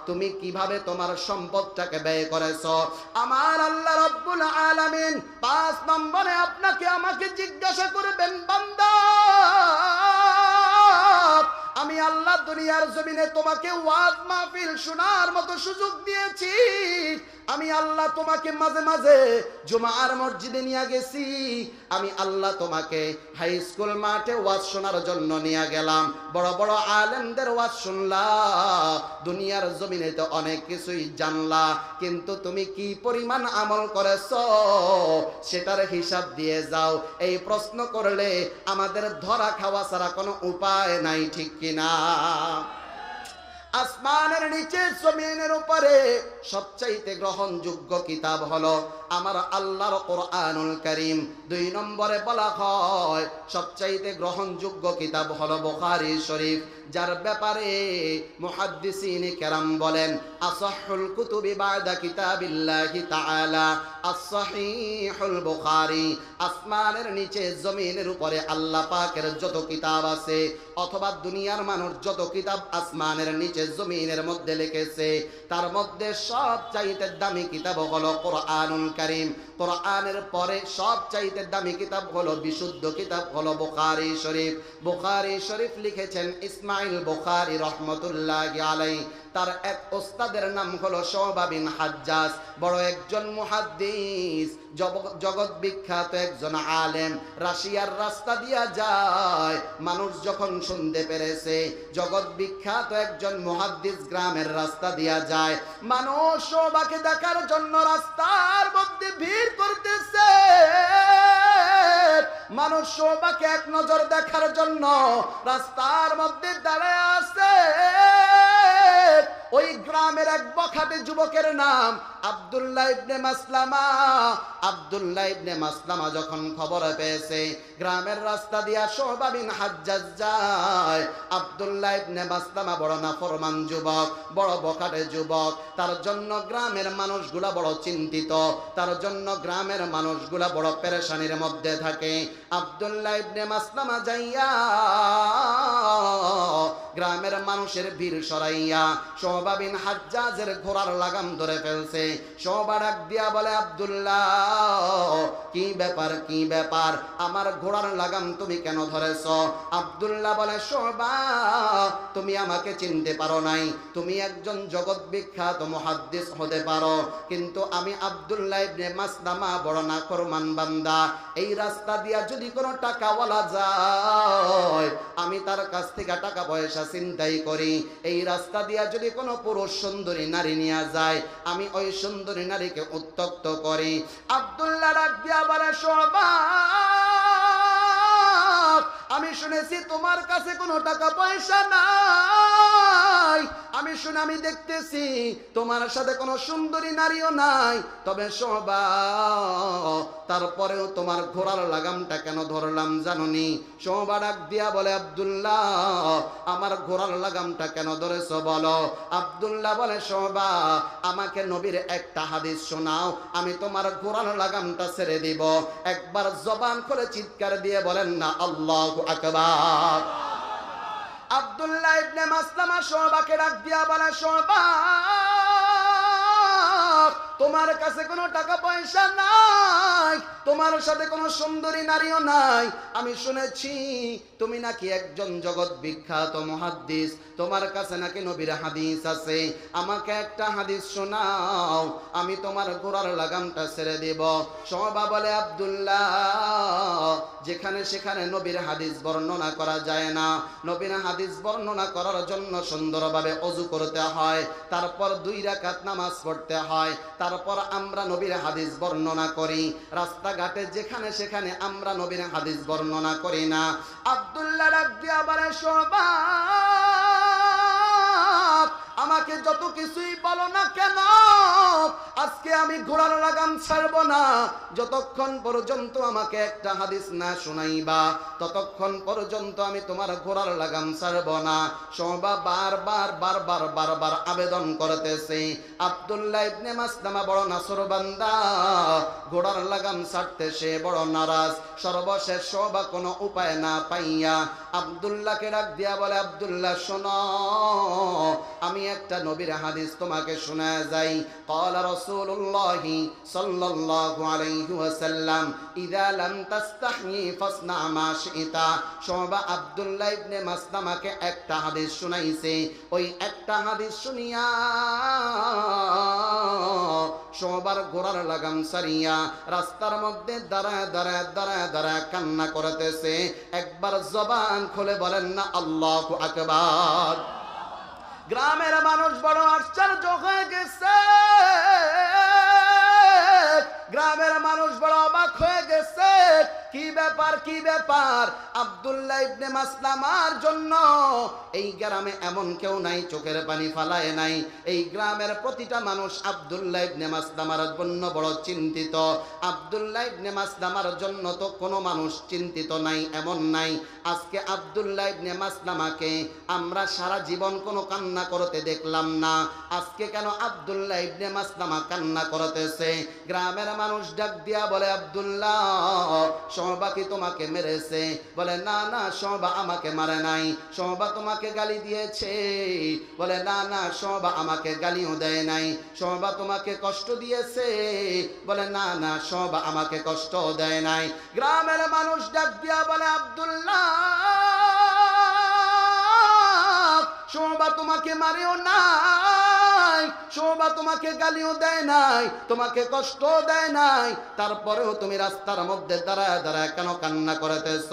তুমি কিভাবে তোমার সম্পদটাকে ব্যয় করেছো? আমার আল্লাহ রাব্বুল আলামিন 5 নম্বরে আপনাকে আমাকে জিজ্ঞাসা করবেন, বান্দা আমি আল্লাহ দুনিয়ার জমিনে তোমাকে ওয়াজ মাহফিল শোনার মতো সুযোগ দিয়েছি, আমি আল্লাহ তোমাকে মাঝে মাঝে জুমার মসজিদে নিয়ে গেছি, আমি আল্লাহ তোমাকে হাই স্কুল মাঠে ওয়াজ শোনার জন্য নিয়ে গেলাম, বড় বড় আলেমদের ওয়াজ শুনলা, দুনিয়ার জমিনে তো অনেক কিছুই জানলা, কিন্তু তুমি কি পরিমাণ আমল করেছো সেটার হিসাব দিয়ে যাও। এই প্রশ্ন করলে আমাদের ধরা খাওয়া ছাড়া কোনো উপায় নাই, ঠিক কিনা? আসমানের নিচে জমিনের উপরে সবচাইতে গ্রহণযোগ্য কিতাব হলো আমার আল্লাহর কোরআনুল কারীম। 2 নম্বরে বলা হয় সবচাইতে গ্রহণযোগ্য কিতাব হলো বুখারী শরীফ, যার ব্যাপারে মুহাদ্দিসিনে কেরাম বলেন আসাহুল কুতুবি বা'দা কিতাবিল্লাহি তাআলা as-সহিহুল বুখারী। আসমানের নিচে জমিনের উপরে আল্লাহ পাকের যত কিতাব আছে, অথবা দুনিয়ার মানুষ যত কিতাব আসমানের নিচে জমিনের মধ্যে লিখেছে, তার মধ্যে সবচাইতে দামি কিতাব হলো কোরআনুল কারীম। কোরআনের পরে সবচাইতে দামি কিতাব হলো, বিশুদ্ধ কিতাব হলো বুখারী শরীফ। বুখারী শরীফ লিখেছেন ইসমাইল বুখারী রাহমাতুল্লাহি আলাইহি। তার এক ওস্তাদের নাম হলো শুবা বিন হাজ্জাজ, বড় একজন মুহাদ্দিস, জগৎ বিখ্যাত একজন আলেম। রাশিয়ার রাস্তা দিয়া যায়, মানুষ যখন শুনতে পেরেছে জগৎ বিখ্যাত একজন মুহাদ্দিস গ্রামের রাস্তা দিয়া যায়, মানুষ শুবাকে দেখার জন্য রাস্তার মধ্যে ভিড় করতেছে, মানুষ শুবাকে এক নজর দেখার জন্য রাস্তার মধ্যে দাঁড়ায় আছে। ওই গ্রামের এক বখাটে যুবকের নাম আব্দুল্লাহ ইবনে মাসলামা। আব্দুল্লাহ ইবনে মাসলামা যখন খবর পেয়েছে গ্রামের রাস্তা দিয়া শুবা বিন হাজ্জাজ যায়, আব্দুল্লাহ ইবনে মাসলামা বড় নাফরমান যুবক, বড় বখাটে যুবক, তার জন্য গ্রামের মানুষগুলা বড় চিন্তিত, তার জন্য গ্রামের মানুষগুলা বড় পেরেশানির মধ্যে থাকে। আব্দুল্লাহ ইবনে মাসলামা যাইয়া গ্রামের মানুষের ভিড় সরাইয়া শুবা বিন হাজ্জাজের ঘোড়ার লাগাম ধরে ফেলছে। শুবা ডাক দিয়া বলে, আব্দুল্লাহ কি ব্যাপার, কি ব্যাপার, আমার ঘোড়ার লাগাম তুমি কেন ধরেছ? আব্দুল্লাহ বলে, শুবা তুমি আমাকে চিনতে পারো নাই, তুমি একজন জগৎ বিখ্যাত মুহাদ্দিস হতে পারো, কিন্তু আমি আব্দুল্লাহ ইবনে মাসলামা বড় নাফরমান বান্দা। এই রাস্তা দিয়া যদি কোনো টাকাওয়ালা যায় আমি তার কাছ থেকে টাকা পয়সা ছিনতাই করি, এই রাস্তা দিয়া যদি কোনো পুরুষ সুন্দরী নারী নিয়ে যায় আমি ওই সুন্দরী নারীকে উত্ত্যক্ত করি। আব্দুল্লাহ ডাক দিয়া বলে, শুবা আমি শুনেছি তোমার কাছে কোনো টাকা পয়সা নাই, আমি দেখতেছি তোমার সাথে কোনো সুন্দরী নারীও নাই, তবে শুবা তারপরেও তোমার ঘোড়ার লাগামটা কেন ধরলাম জানোনি? শুবা ডাক দিয়া বলে, আব্দুল্লাহ আমার ঘোড়ার লাগামটা কেন ধরেছো বলো? আব্দুল্লাহ বলে, শুবা আমাকে নবীর একটা হাদিস শোনাও, আমি তোমার ঘোড়ার লাগামটা ছেড়ে দিব। একবার জবান খুলে চিৎকার দিয়ে বলেন না আল্লাহু আকবার। আব্দুল্লাহ ইবনে মাসলামা শুবাকে ডাক দিয়া বলে, শুবা তোমার কাছে কোনো টাকা পয়সা নাই, তোমার সাথে কোনো সুন্দরী নারীও নাই। আমি শুনেছি তুমি নাকি একজন জগৎ বিখ্যাত মুহাদ্দিস, তোমার কাছে নাকি নবীর হাদিস আছে। আমাকে একটা হাদিস শোনাও, আমি তোমার ঘোড়ার লাগামটা ছেড়ে দেব। শোবা বলে, আব্দুল্লাহ, যেখানে সেখানে নবীর হাদিস বর্ণনা করা যায় না। নবীর হাদিস বর্ণনা করার জন্য সুন্দরভাবে ওযু করতে হয়, তারপর 2 রাকাত নামাজ পড়তে হয়, তারপর আমরা নবীর হাদিস বর্ণনা করি। রাস্তাঘাটে যেখানে সেখানে আমরা নবীর হাদিস বর্ণনা করি না। আব্দুল্লাহ ডাক দিয়া বলে, শোবা, আমাকে যত কিছুই বলো না কেন, আজকে আমি ঘোড়ার লাগাম ছাড়বো না। যতক্ষণ পর্যন্ত আমাকে একটা হাদিস না শোনাইবা, ততক্ষণ পর্যন্ত আমি তোমার ঘোড়ার লাগাম ছাড়বো না। শোবা বারবার আবেদন করতেছে। আব্দুল্লাহ ইবনে মাসলামা বড় নাসরবান্দা, ঘোড়ার লাগাম ছাড়তে সে বড় নারাজ। সর্বশেষ শোবা কোনো উপায় না পাইয়া আব্দুল্লাহকে ডাক দিয়া বলে, আব্দুল্লাহ শোনো, আমি একটা নবীর হাদিস তোমাকে শোনায় যাই। ক্বালা রাসূলুল্লাহ সাল্লাল্লাহু আলাইহি ওয়াসাল্লাম, ইযা লাম তাস্তাহি ফাসনা মা শিতা। শোবা আব্দুল্লাহ ইবনে মাসলামাকে একটা হাদিস শোনাইছে। ওই একটা হাদিস শুনিয়া শোবার ঘোড়ার লাগাম সারিয়া রাস্তার মধ্যে দাঁড়ায় কান্না করতেছে। একবার জবান খুলে বলেন না আল্লাহু আকবার। গ্রামের মানুষ বড় আশ্চর্য হয়ে গেছে, গ্রামের মানুষ বড় অবাক হয়ে গেছে। কি ব্যাপার? আব্দুল্লাহ ইবনে মাসলামার জন্য এই গ্রামে এমন কেউ নাই চোখের পানি ফালায় নাই। এই গ্রামের প্রতিটা মানুষ আব্দুল্লাহ ইবনে মাসলামার জন্য বড় চিন্তিত। আব্দুল্লাহ ইবনে মাসলামার জন্য তো কোনো মানুষ চিন্তিত নাই এমন নাই। আজকে আব্দুল্লাহ ইবনে মাসলামাকে আমরা সারা জীবন কোনো কান্না করতে দেখলাম না। আজকে কেন আব্দুল্লাহ ইবনে মাসলামা কান্না করতেছে? গ্রামের মানুষ ডাক দিয়া বলে, আব্দুল্লাহ, শোবা কি তোমাকে মেরেছে? বলে, না, শোবা আমাকে মারে নাই। শোবা তোমাকে গালি দিয়েছে? বলে, না, শোবা আমাকে গালিও দেয় নাই। শোবা তোমাকে কষ্ট দিয়েছে? বলে, না, শোবা আমাকে কষ্ট দেয় নাই। গ্রামের মানুষ ডাক দিয়া বলে, আব্দুল্লাহ, শোবা তোমাকে মারেও নাই, শোবা তোমাকে গালিও দেয় নাই, তোমাকে কষ্ট দেয় নাই, তারপরেও তুমি রাস্তার মধ্যে দাঁড়ায় কেন কান্না করতেছ?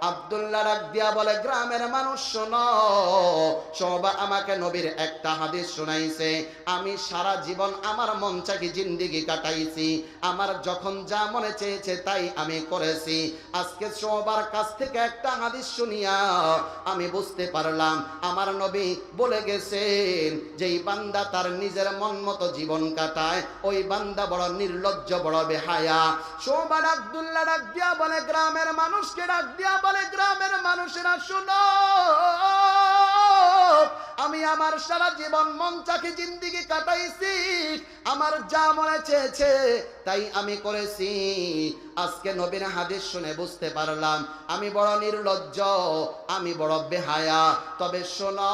আব্দুল্লাহ ডাক দিয়া বলে, গ্রামের মানুষ শোনো, শোবা আমাকে নবীর একটা হাদিস শোনাইছে। আমি সারা জীবন আমার মন চাকি জিন্দেগি কাটাইছি, আমার যখন যা মনে চেয়েছে তাই আমি করেছি। আজকে শোবার কাছ থেকে একটা হাদিস শুনিয়া আমি বুঝতে পারলাম আমার নবী বলে গেছেন যেই বান্দা তার নিজের মন মতো জীবন কাটায় ওই বান্দা বড় নির্লজ্জ, বড় বেহায়া। শোবার আব্দুল্লাহ ডাক দিয়া বলে, গ্রামের মানুষকে ডাক দিয়া বলে, গ্রামের মানুষেরা শুনো, আমি আমার সারা জীবন মন চাকি জিন্দেগি কাটাইছি, আমার যা মনে চেয়েছে তাই আমি করেছি। আজকে নবীর হাদিস শুনে বুঝতে পারলাম আমি বড় নির্লজ্জ, আমি বড় বেহায়া। তবে শোনো,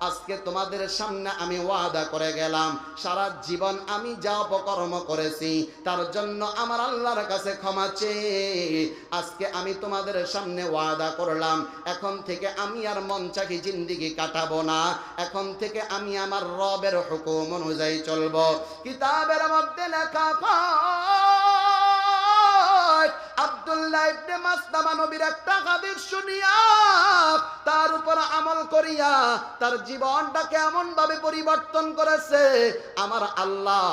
আজকে তোমাদের সামনে আমি ওয়াদা করে গেলাম সারা জীবন আমি যা অপকর্ম করেছি তার জন্য আমার আল্লাহর কাছে ক্ষমা চেয়ে আজকে আমি তোমাদের সামনে ওয়াদা করলাম এখন থেকে আমি আর মন চাকি জিন্দেগি কাটাবো না। এখন থেকে আমি আমার রবের হুকুম অনুযায়ী চলবো। কিতাবের মধ্যে লেখা আব্দুল্লাহ ইবনে মাসলামা নবীর একটা হাদিস শুনিয়া তার উপর আমল করিয়া তার জীবনটাকে এমন ভাবে পরিবর্তন করেছে, আমার আল্লাহ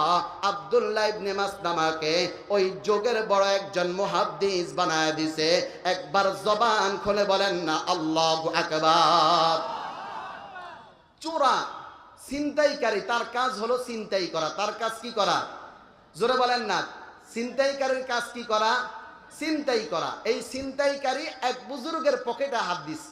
আব্দুল্লাহ ইবনে মাসলামাকে ওই যুগের বড় একজন মুহাদ্দিস বানায় দিছে। একবার জবান খুলে বলেন না আল্লাহু আকবার। চোরা ছিনতাইকারী, তার কাজ হলো ছিনতাই করা। তার কাজ কি করা? জোরে বলেন না। ছিনতাইকারীর কাজ কি করা? ছিনতাই করা। এই ছিনতাইকারী এক বুজুর্গের পকেটে হাত দিছে।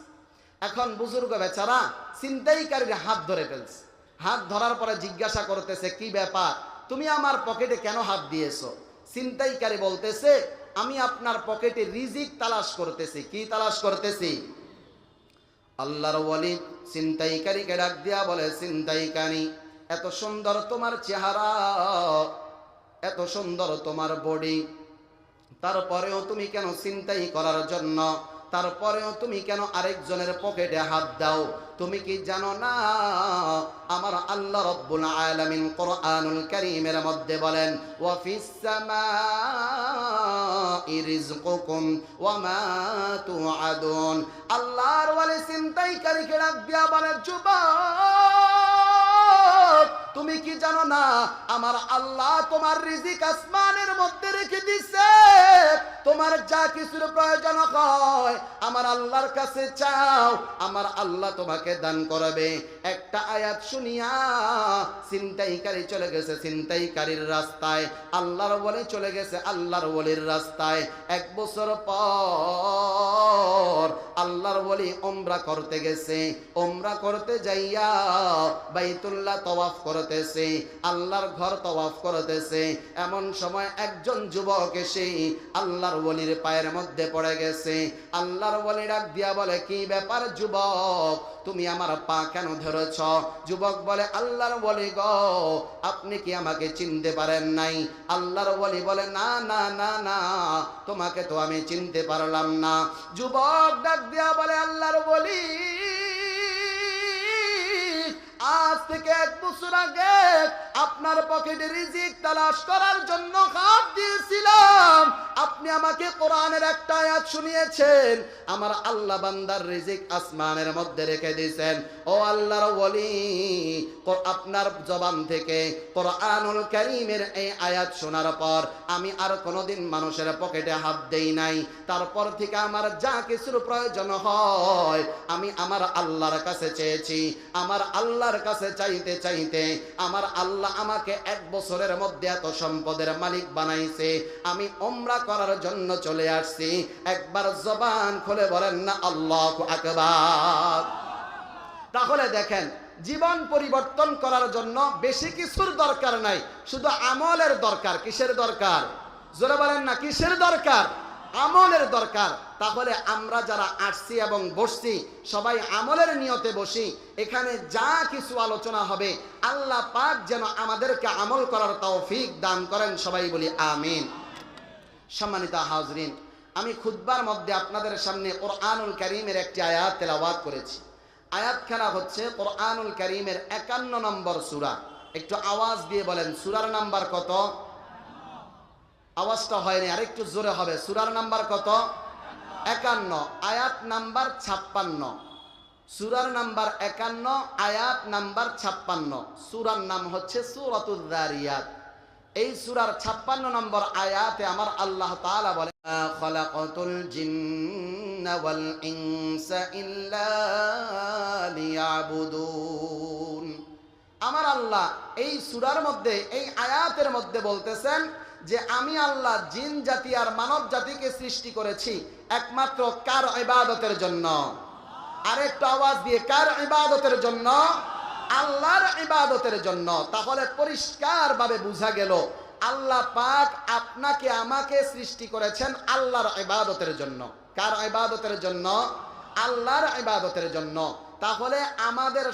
এখন বুজুর্গ বেচারা ছিনতাইকারীর হাত ধরে ফেলছে। হাত ধরার পরে জিজ্ঞাসা করতেছে, কি ব্যাপার, তুমি আমার পকেটে কেন হাত দিয়েছো? ছিনতাইকারী বলতেছে, আমি আপনার পকেটে রিজিক তালাশ করতেছি। কি তালাশ করতেছি? আল্লাহর ওয়ালি ছিনতাইকারীকে ডাক দিয়া বলে, ছিনতাইকারী এত সুন্দর তোমার চেহারা, এত সুন্দর তোমার বডি, তারপরেও তুমি কেন ছিনতাই করার জন্য, তারপরেও তুমি কেন আরেকজনের পকেটে হাত দাও? তুমি কি জানো না আমার আল্লাহ রব্বুল আলামিন কোরআনুল কারীমের মধ্যে বলেন, ওয়া ফিস সামাই রিজকুকুম ওয়া মা তুআদুন। আল্লাহর ওয়ালি ছিনতাইকারীকে ডাক দিয়া বলে, যুবক তুমি কি জানো না আমার আল্লাহ তোমার রিজিক আসমানের মধ্যে রেখে দিছে, তোমার যা কিছুর প্রয়োজন হয় আমার আল্লাহর কাছে চাও, আমার আল্লাহ তোমাকে দান করবে। একটা আয়াত শুনিয়া ছিনতাইকারী চলে গেছে ছিনতাইকারীর রাস্তায়, আল্লাহর ওয়ালি চলে গেছে আল্লাহর ওয়ালির রাস্তায়। 1 বছর পর আল্লাহর ওয়ালি উমরা করতে গেছে, উমরা করতে যাইয়া বাইতুল্লাহ তওয়াফ করতেছে, আল্লাহর ঘর তওয়াফ করতেছে। এমন সময় একজন যুবক এসে আল্লাহর ওয়ালির পায়ের মধ্যে পড়ে গেছে। আল্লাহর ওয়ালি ডাক দিয়া বলে, কি ব্যাপার যুবক, তুমি আমার পা কেন ধরেছ? যুবক বলে, আল্লাহর ওয়ালি গো, আপনি কি আমাকে চিনতে পারেন নাই? আল্লাহর ওয়ালি বলে, না না না না, তোমাকে তো আমি চিনতে পারলাম না। যুবক ডাক দিয়া বলে, আল্লাহর ওয়ালি, আজ থেকে 1 বছর আগে আপনার পকেটে রিজিক তালাশ করার জন্য হাত দিয়েছিলাম, আপনি আমাকে কোরআনের একটা আয়াত শুনিয়েছেন, আমার আল্লাহ বান্দার রিজিক আসমানের মধ্যে রেখে দিয়েছেন। ও আল্লাহর ওয়ালি, আপনার জবান থেকে কোরআনুল কারীমের এই আয়াত শোনার পর আমি আর কোনোদিন মানুষের পকেটে হাত দেই নাই। তারপর থেকে আমার যা কিছুর প্রয়োজন হয় আমি আমার আল্লাহর কাছে চেয়েছি। আমার আল্লাহর কাছে চাইতে চাইতে আমার আল্লাহ আমাকে 1 বছরের মধ্যে এত সম্পদের মালিক বানাইছে। আমি উমরা করার জন্য চলে আসছি। একবার জবান খুলে বলেন না আল্লাহু আকবার। তাহলে দেখেন, জীবন পরিবর্তন করার জন্য বেশি কিছুর দরকার নাই, শুধু আমলের দরকার। কিসের দরকার? জোরে বলেন না, কিসের দরকার? আমলের দরকার। তাহলে আমরা যারা আসছি এবং বসছি সবাই আমলের নিয়তে বসি। এখানে যা কিছু আলোচনা হবে আল্লাহ পাক যেন আমাদেরকে আমল করার তৌফিক দান করেন, সবাই বলি আমিন। সম্মানিত হাজরিন, আমি খুতবার মধ্যে আপনাদের সামনে কোরআনুল কারীমের একটি আয়াত তেলাওয়াত করেছি। আয়াতখানা হচ্ছে কোরআনুল কারীমের 51 নম্বর সূরা। একটু আওয়াজ দিয়ে বলেন সূরার নাম্বার কত? আওয়াজটা হয়নি, আরেকটু জোরে হবে। সূরার নাম্বার কত? 51, আয়াত নাম্বার 56। সূরার নাম্বার 51, আয়াত নাম্বার 56। সূরার নাম হচ্ছে সূরাতুয যারিয়াত। এই সূরার 56 নম্বর আয়াতে আমার আল্লাহ তাআলা বলেন, খালাকাতুল জিন্না ওয়াল ইনসা ইল্লা লিয়াবুদুন। আমার আল্লাহ এই সূরার মধ্যে, এই আয়াতের মধ্যে বলতেছেন যে আমি আল্লাহ জিন জাতি আর মানব জাতিকে সৃষ্টি করেছি একমাত্র কার ইবাদতের জন্য? আরেকটু আওয়াজ দিয়ে, কার ইবাদতের জন্য? আল্লাহর ইবাদতের জন্য। তাহলে পরিষ্কার ভাবে বোঝা গেল আল্লাহ পাক আপনাকে আমাকে সৃষ্টি করেছেন আল্লাহর ইবাদতের জন্য। কার ইবাদতের জন্য? আল্লাহর ইবাদতের জন্য। তাহলে আমাদের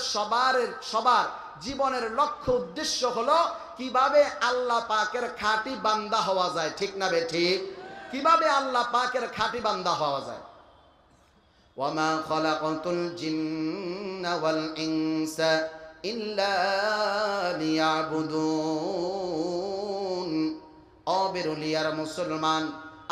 সবার জীবনের লক্ষ্য উদ্দেশ্য হলো কিভাবে আল্লাহ পাকের খাঁটি বান্দা হওয়া যায়। ঠিক না বে ঠিক? কিভাবে আল্লাহ পাকের খাঁটি বান্দা হওয়া যায়। ওয়ামা খালাকাতুল জিন্না ওয়াল ইনসা ইল্লা লিয়াবুদুন। ও বেরুলিয়ার মুসলমান,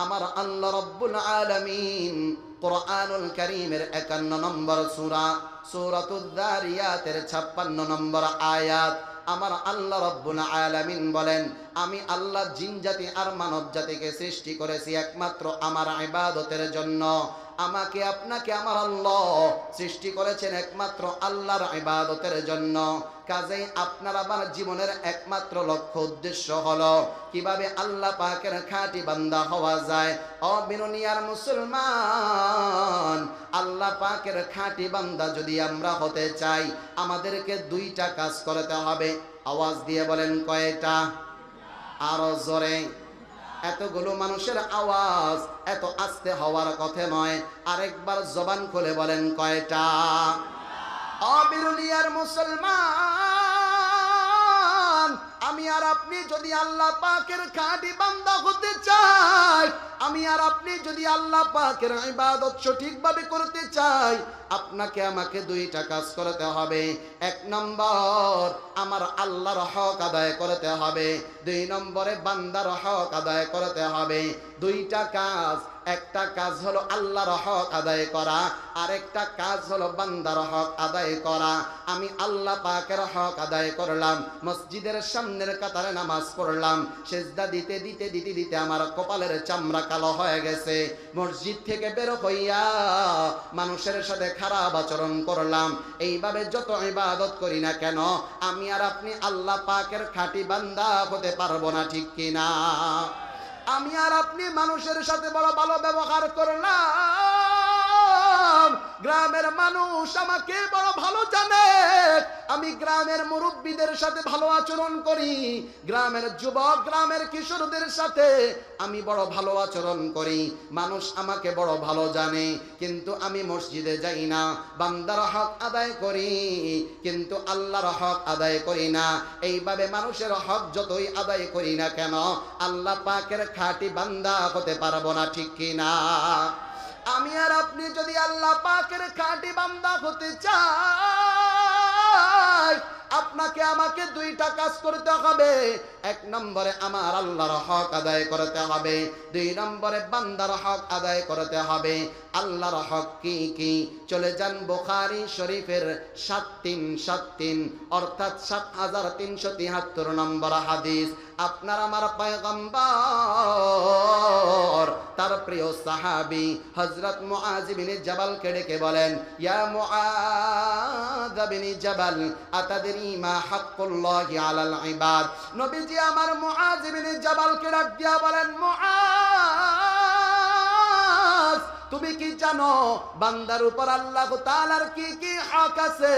আমার আল্লাহ রাব্বুল আলামিন কোরআনুল কারীমের 51 নম্বর সূরা, সূরাতুয যারিয়াতের 56 নম্বর আয়াত, আমার আল্লাহ রাব্বুল আলামিন বলেন, আমি আল্লাহ জিন জাতি আর মানব জাতিকে সৃষ্টি করেছি একমাত্র আমার ইবাদতের জন্য। আমাকে আপনাকে আমার আল্লাহ সৃষ্টি করেছেন একমাত্র আল্লাহর ইবাদতের জন্য। কাজেই আপনার আমার জীবনের একমাত্র লক্ষ্য উদ্দেশ্য হলো কিভাবে আল্লাহ পাকের খাঁটি বান্দা হওয়া যায়। ও বিনুনিয়ার মুসলমান, আল্লাহ পাকের খাঁটি বান্দা যদি আমরা হতে চাই আমাদেরকে 2টা কাজ করতে হবে। আওয়াজ দিয়ে বলেন কয়টা? আরো জোরে। এতগুলো মানুষের আওয়াজ এত আস্তে হওয়ার কথা নয়, আরেকবার জবান খুলে বলেন কয়টা? অবিরুলিয়ার মুসলমান, আমি আর আপনি যদি আল্লাহ পাকের খাঁটি বান্দা হতে চাই, আমি আর আপনি যদি আল্লাহ পাকের ইবাদত সঠিকভাবে করতে চাই, আপনাকে আমাকে দুইটা কাজ করতে হবে। এক নম্বর, আমার আল্লাহর হক আদায় করতে হবে। দুই নম্বরে বান্দার হক আদায় করতে হবে। দুইটা কাজ, একটা কাজ হলো আল্লাহর হক আদায় করা, আর একটা কাজ হলো বান্দার হক আদায় করা। আমি আল্লাহ পাকের হক আদায় করলাম, মসজিদের সামনের কাতারে নামাজ পড়লাম, সেজদা দিতে দিতে দিতে দিতে আমার কপালের চামড়া কালো হয়ে গেছে। মসজিদ থেকে বের হইয়া মানুষের সাথে খারাপ আচরণ করলাম। এইভাবে যত ইবাদত করি না কেন, আমি আর আপনি আল্লাহ পাকের খাঁটি বান্দা হতে পারবো না, ঠিক কিনা? আমি আর আপনি মানুষের সাথে বড় ভালো ব্যবহার করলাম, গ্রামের মানুষ আমাকে বড় ভালো জানে, আমি গ্রামের মুরব্বীদের সাথে ভালো আচরণ করি, গ্রামের যুবক গ্রামের কিশোরদের সাথে আমি বড় ভালো আচরণ করি, মানুষ আমাকে বড় ভালো জানে, কিন্তু আমি মসজিদে যাই না, বান্দার হক আদায় করি কিন্তু আল্লাহর হক আদায় করি না। এইভাবে মানুষের হক যতই আদায় করি না কেন, আল্লাহ পাকের খাঁটি বান্দা হতে পারবো না, ঠিক কিনা? আমি আর আপনি যদি আল্লাহ পাকের খাঁটি বান্দা হতে চাই, আপনাকে আমাকে দুইটা কাজ করতে হবে। এক নম্বরে আমার আল্লাহর হক আদায় করতে হবে, দুই নম্বরে বান্দার হক আদায় করতে হবে। আল্লাহর হক কি কি? চলে যান বুখারী শরীফের ৭৩৭৩ অর্থাৎ ৭৩৭৩ নম্বর হাদিস। আপনার আমার পয়গম্বর তার প্রিয় সাহাবী হযরত মুআয বিন জাবালকে ডেকে বলেন, ইয়া মুআয বিন জাবাল আতাদরি মা হাক্কুল্লাহি আলাল ইবাদ। নবীজি আমার মুআয বিন জাবালকে ডাক দিয়া বলেন, মুআয, তুমি কি জানো বান্দার উপর আল্লাহ তাআলার কি কি হক আছে?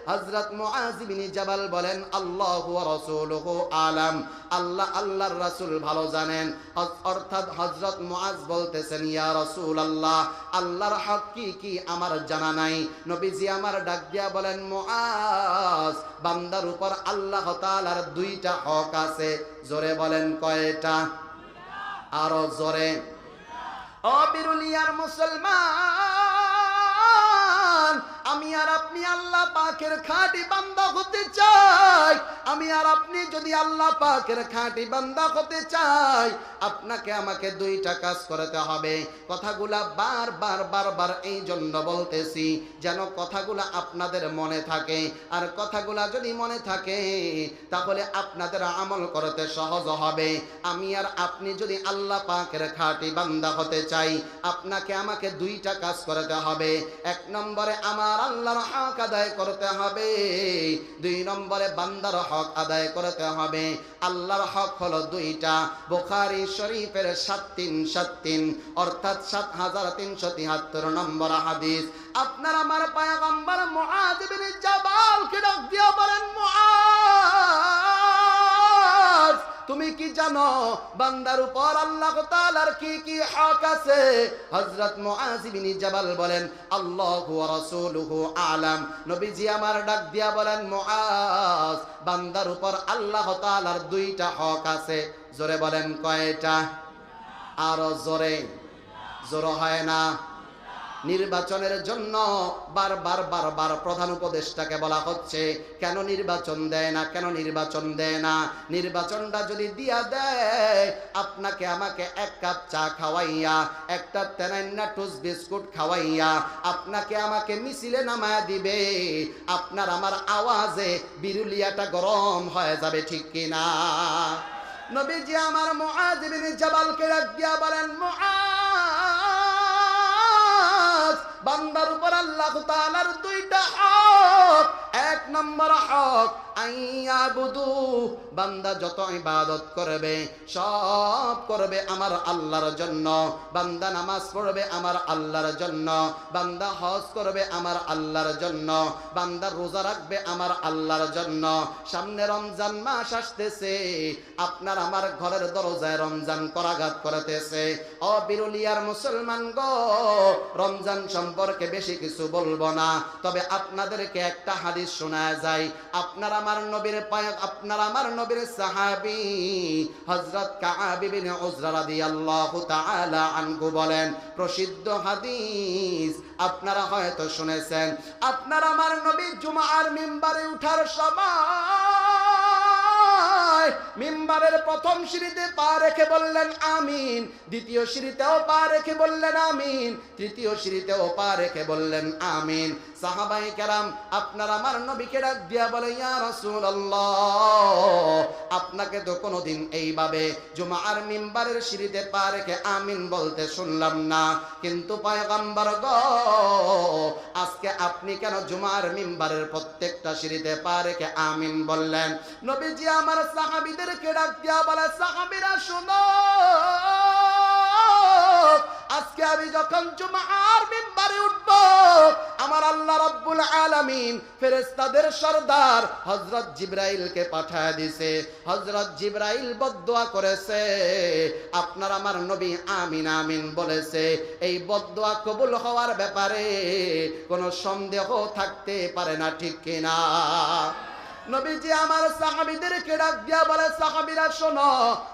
হযরত মুআয বিন জাবাল বলেন, আল্লাহু ওয়া রাসূলুহু আলাম, আল্লাহ আল্লাহর রাসূল ভালো জানেন। অর্থাৎ হযরত মুআয বলতেছেন, ইয়া রাসূলুল্লাহ, আল্লাহর হক কি কি আমার জানা নাই। নবীজি আমার ডাক দিয়া বলেন, মুআয, বান্দার উপর আল্লাহ তাআলার দুইটা হক আছে। জোরে বলেন, কয়টা? আরো জোরে। ও বিরুলিয়ার মুসলমান, আমি আর আপনি আল্লাহ পাকের খাঁটি বান্দা হতে চাই, আমি আর আপনি যদি আল্লাহ পাকের খাঁটি বান্দা হতে চাই, আপনাকে আমাকে দুইটা কাজ করতে হবে। কথাগুলা বারবার এই জন্য বলতেছি যেন কথাগুলা আপনাদের মনে থাকে, আর কথাগুলা যদি মনে থাকে তাহলে আপনাদের আমল করতে সহজ হবে। আমি আর আপনি যদি আল্লাহ পাকের খাঁটি বান্দা হতে চাই, আপনাকে আমাকে দুইটা কাজ করতে হবে। এক নম্বরে আমার আল্লাহর হক আদায় করতে হবে, দুই নম্বরে বান্দার হক আদায় করতে হবে। আল্লাহর হক হলো দুইটা। বুখারী শরীফের ৭৩৭৩ অর্থাৎ ৭৩৭৩ নম্বর হাদিস। আপনার আমার পয়গম্বর মুআয বিন জাবালকে ডাক দিয়া বলেন, মুআয, তুমি কি জানো বান্দার উপর আল্লাহ তাআলার কি কি হক আছে? হযরত মুআয বিন জাবাল বলেন, আল্লাহু ওয়া রাসূলুহু আলাম। নবীজি আমার ডাক দিয়া বলেন, মুআয, বান্দার উপর আল্লাহ তাআলার দুইটা হক আছে। জোরে বলেন, কয়টা? আরো জোরে। জোর হয় না। নির্বাচনের জন্য বারবার প্রধান উপদেষ্টাকে বলা হচ্ছে, কেন নির্বাচন দেয় না, কেন নির্বাচন দেয় না? নির্বাচনটা যদি দিয়া দেয়, আপনাকে আমাকে এক কাপ চা খাওয়াইয়া, একটা তেনাইন্না টুস বিস্কুট খাওয়াইয়া আপনাকে আমাকে মিছিলে নামায়া দিবে। আপনার আমার আওয়াজে বিরুলিয়াটা গরম হয়ে যাবে, ঠিক কিনা? নবীজি আমার মুআয বিন জাবালকে ডাক দিয়া বলেন, মুআয, বান্দার উপর আল্লাহ তাআলার দুইটা হক। এক নম্বর হক আইয়াবুদু, বান্দা যত ইবাদত করবে সব করবে আমার আল্লাহর জন্য। বান্দা নামাজ পড়বে আমার আল্লাহর জন্য, বান্দা হজ করবে আমার আল্লাহর জন্য, বান্দা রোজা রাখবে আমার আল্লাহর জন্য। সামনে রমজান মাস আসতেছে, আপনার আমার ঘরের দরজায় রমজান করাঘাত করতেছে। ও বিরুলিয়ার মুসলমান গো, রমজান সম্পর্কে বেশি কিছু বলবো না, তবে আপনাদেরকে একটা হাদিস শোনাই শোনা যায় আপনার আমার নবীর পায়ক আপনার আমার নবীর সাহাবী হযরত কাআব ইবনে উজরা রাদিয়াল্লাহু তাআলা আনহু বলেন প্রসিদ্ধ হাদিস আপনারা হয়তো শুনেছেন আপনার আমার নবী জুমার মিম্বারে ওঠার সময় মিম্বারের প্রথম সিঁড়িতে পা রেখে বললেন আমিন, দ্বিতীয় সিঁড়িতেও পা রেখে বললেন আমিন, তৃতীয় সিঁড়িতেও পা রেখে বললেন আমিন। সাহাবায়ে কেরাম আপনার আমার নবীকে ডাক দিয়া বলে ইয়া রাসূলুল্লাহ আপনাকে তো কোনোদিন এইভাবে জুমার মিম্বারের সিঁড়িতে পা রেখে আমিন বলতে শুনলাম না, কিন্তু পয়গম্বর গো আজকে আপনি কেন জুমার মিম্বারের প্রত্যেকটা সিঁড়িতে পা রেখে আমিন বললেন? নবীজি আমার সাহাবীদেরকে ডাক দিয়া বলে সাহাবীরা শোনো, আজকে আমি যখন জুমার মিম্বারে উঠব আমার আল্লাহ রাব্বুল আলামিন ফেরেশতাদের সরদার হযরত জিবরাইলকে পাঠায় দিয়েছে। হযরত জিবরাইল বদদুয়া করেছে, আপনার আমার নবী আমিন আমিন বলেছে। এই বদদুয়া কবুল হওয়ার ব্যাপারে কোনো সন্দেহ থাকতে পারে না, ঠিক কিনা? নবীজি আমার সাহাবীদেরকে ডাক দিয়া বলে সাহাবীরা শোনো,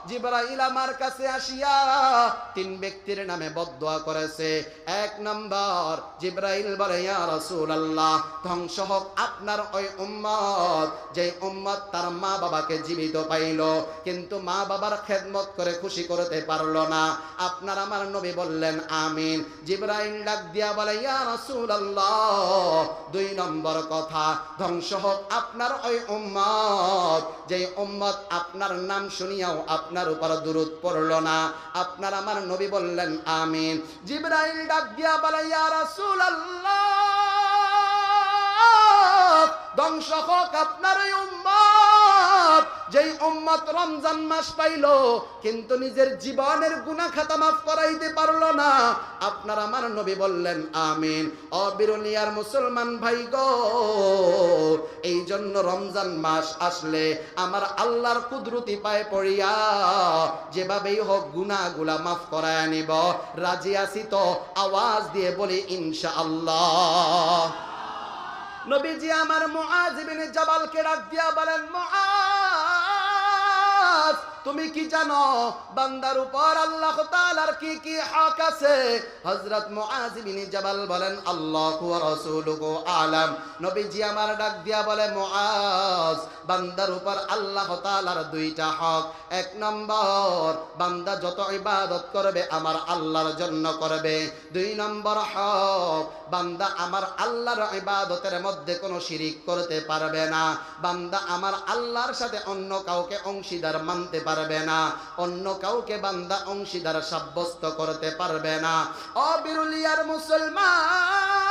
জিবরাইল আমার কাছে আসিয়া তিন ব্যক্তির নামে বদদুয়া করেছে। এক নাম্বার জিবরাইল বলে ইয়া রাসূলুল্লাহ ধ্বংস হোক আপনার ওই উম্মত যে উম্মত তার মা বাবাকে জীবিত পাইল কিন্তু মা বাবার খেদমত করে খুশি করতে পারলো না। আপনার আমার নবী বললেন আমিন। জিবরাইল ডাক দিয়া বলে ইয়া রাসূলুল্লাহ দুই নম্বর কথা ধ্বংস হোক আপনার ওই উম্মত যে উম্মত আপনার নাম শুনিয়াও আপনার উপর দুরূদ পড়লো না। আপনার আমার নবী বললেন আমিন। জিবরাইল ডাক দিয়া বলে ইয়া রাসূলুল্লাহ ধ্বংস হোক আপনার ওই উম্মত যেই উম্মত রমজান মাস পাইল কিন্তু নিজের জীবনের গুনাহ খাতা মাফ করাইতে পারলো না। আপনার আমার নবী বললেন আমিন। অবিরুলিয়ার মুসলমান ভাই গো, এই জন্য রমজান মাস আসলে আমার আল্লাহর কুদরতি পায়ে পড়িয়া যেভাবেই হোক গুনাহগুলা মাফ করায় নিব। রাজি আছি তো? আওয়াজ দিয়ে বলি ইনশাআল্লাহ। নবীজি আমার মুআজ ইবনে জাবালকে ডাক দিয়া বলেন মুআজ তুমি কি জানো বান্দার উপর আল্লাহ তাআলার কি কি হক আছে? হযরত মুআজ ইবনে জাবাল বলেন আল্লাহু ওয়া রাসূলুহু আলাম। নবীজি আমার ডাক দিয়া বলে মুআজ বান্দার উপর আল্লাহ তাআলার দুইটা হক। এক নম্বর বান্দা যত ইবাদত করবে আমার আল্লাহর জন্য করবে। দুই নম্বর হক বান্দা আমার আল্লাহর ইবাদতের মধ্যে কোনো শিরিক করতে পারবে না। বান্দা আমার আল্লাহর সাথে অন্য কাউকে অংশীদার মানতে পারবে না, অন্য কাউকে বান্দা অংশীদার সাব্যস্ত করতে পারবে না। অবিরুলিয়ার মুসলমান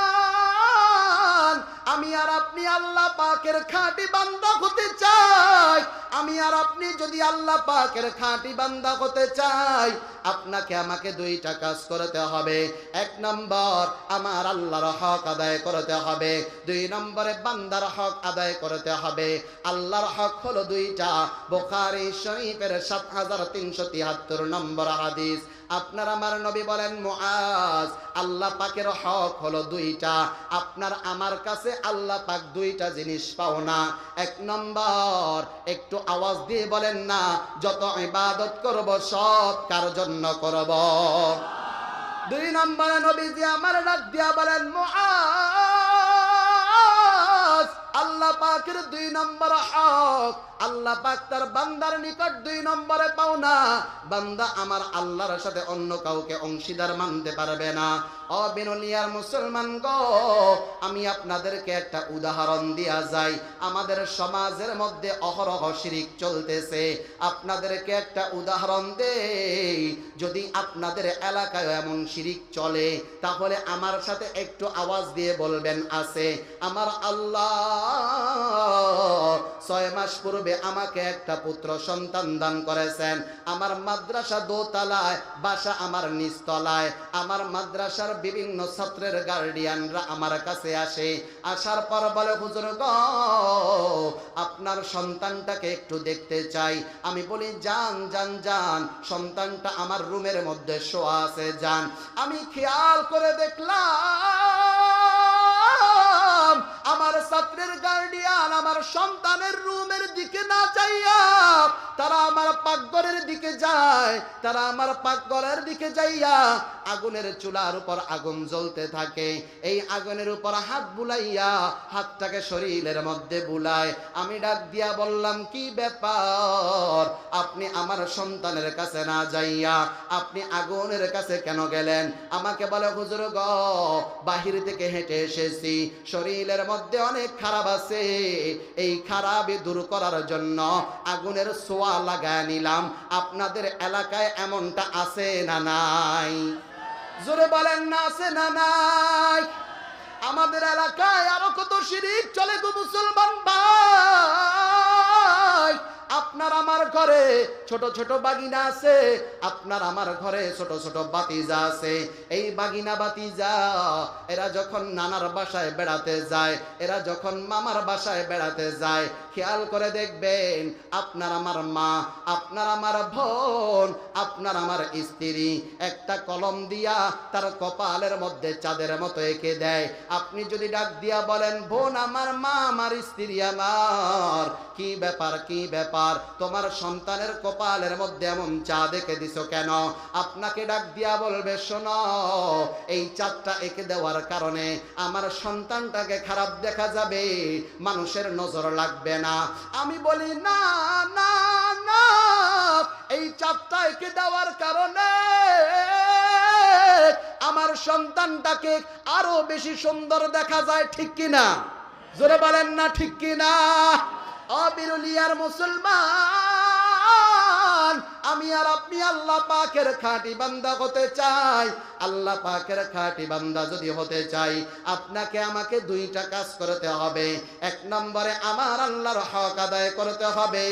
আমি আর আপনি আল্লাহ পাকের খাঁটি বান্দা হতে চাই। আমি আর আপনি যদি আল্লাহ পাকের খাঁটি বান্দা হতে চাই আপনাকে আমাকে দুইটা কাজ করতে হবে। এক নম্বর আমার আল্লাহর হক আদায় করতে হবে, দুই নম্বরে বান্দার হক আদায় করতে হবে। আল্লাহর হক হলো দুইটা, বুখারী শরীফের ৭৩৭৩ নম্বর হাদিস। আপনার আমার নবী বলেন মুআজ আল্লাহ পাকের হক হলো দুইটা। আপনার আমার কাছে আল্লাহ পাক দুইটা জিনিস পাও না। এক নম্বর একটু আওয়াজ দিয়ে বলেন না, যত ইবাদত করব সব কার জন্য করব? দুই নম্বরে নবীজি আমার ডাক দিয়া বলেন মুআজ আল্লাহ পাকের দুই নম্বর হক আল্লাহ পাক তার বান্দার নিকট দুই নম্বরে পাওনা বান্দা আমার আল্লাহর সাথে অন্য কাউকে অংশীদার মানতে পারবে না। অবিনুলিয়ার মুসলমান গো, আমি আপনাদেরকে একটা উদাহরণ দিয়া যাই। আমাদের সমাজের মধ্যে অহরহ শিরিক চলতেছে। আপনাদেরকে একটা উদাহরণ দেই, যদি আপনাদের এলাকায় এমন শিরিক চলে তাহলে আমার সাথে একটু আওয়াজ দিয়ে বলবেন আছে। আমার আল্লাহ 6 মাস পূর্বে আমাকে একটা পুত্র সন্তান দান করেছেন। আমার মাদ্রাসা দোতলায়, বাসা আমার নিচতলায়। আমার মাদ্রাসার বিভিন্ন ছাত্রের গার্ডিয়ানরা আমার কাছে আসে, আসার পর বলে হুজুর গো আপনার সন্তানটাকে একটু দেখতে চাই। আমি বলি যান যান যান, সন্তানটা আমার রুমের মধ্যে শোয়া আছে, যান। আমি খেয়াল করে দেখলাম আমার ছাত্রের গার্ডিয়ান সন্তানের রুমের দিকে না যাইয়া তারা আমার পাকঘরের দিকে যায়, তারা আমার পাকঘরের দিকে যাইয়া আগুনের চুলার উপর আগুন জ্বলতে থাকে। এই আগুনের উপর হাত বুলাইয়া হাতটাকে শরীরের মধ্যে বুলায়। আমি ডাক দিয়া বললাম, কি ব্যাপার, আপনি আমার সন্তানের কাছে না যাইয়া আপনি আগুনের কাছে কেন গেলেন? আমাকে বলে, হুজুর গো, বাহির থেকে হেঁটে এসেছি, শরীরের মধ্যে অনেক খারাপ আছে, এই খারাপই দূর করার জন্য আগুনের ছোঁয়া লাগায় নিলাম। আপনাদের এলাকায় এমনটা আছে না নাই? জোরে বলেন না, আছে না নাই? আমাদের এলাকায় আরো কত শিরিক চলে গো মুসলমান ভাই। আপনার আমার ঘরে ছোট ছোট বাগিনা আছে, আপনার আমার ঘরে ছোট ছোট বাতিজা আছে। এই বাগিনা বাতিজা এরা যখন নানার বাসায় বেড়াতে যায়, এরা যখন মামার বাসায় বেড়াতে যায়, খেয়াল করে দেখবেন আপনার আমার মা, আপনার আমার বোন, আপনার আমার স্ত্রী একটা কলম দিয়া তার কপালের মধ্যে চাঁদের মতো এঁকে দেয়। আপনি যদি ডাক দিয়া বলেন, বোন আমার, মা আমার, স্ত্রী আমার, কি ব্যাপার, কি ব্যাপার, তোমার সন্তানের কপালের মধ্যে এমন চাঁদ এঁকে দিছো কেন? আপনাকে ডাক দিয়া বলবে, শোনো, এই চাঁদটা এঁকে দেওয়ার কারণে আমার সন্তানটাকে খারাপ দেখা যাবে, মানুষের নজর লাগবে না। আমি বলি, না না না, এই চাঁদটা এঁকে দেওয়ার কারণে আমার সন্তানটাকে আরো বেশি সুন্দর দেখা যায়, ঠিক কিনা? জোরে বলেন না, ঠিক কিনা? অবিরুলিয়ার মুসলমান, আমি আর আপনি আল্লাহ পাকের খাঁটি বান্দা হতে চাই। আল্লাহ পাকের খাঁটি বান্দা যদি হতে চাই, আপনাকে আমাকে দুইটা কাজ করতে হবে। এক নম্বরে আমার আল্লাহর হক আদায় করতে হবে,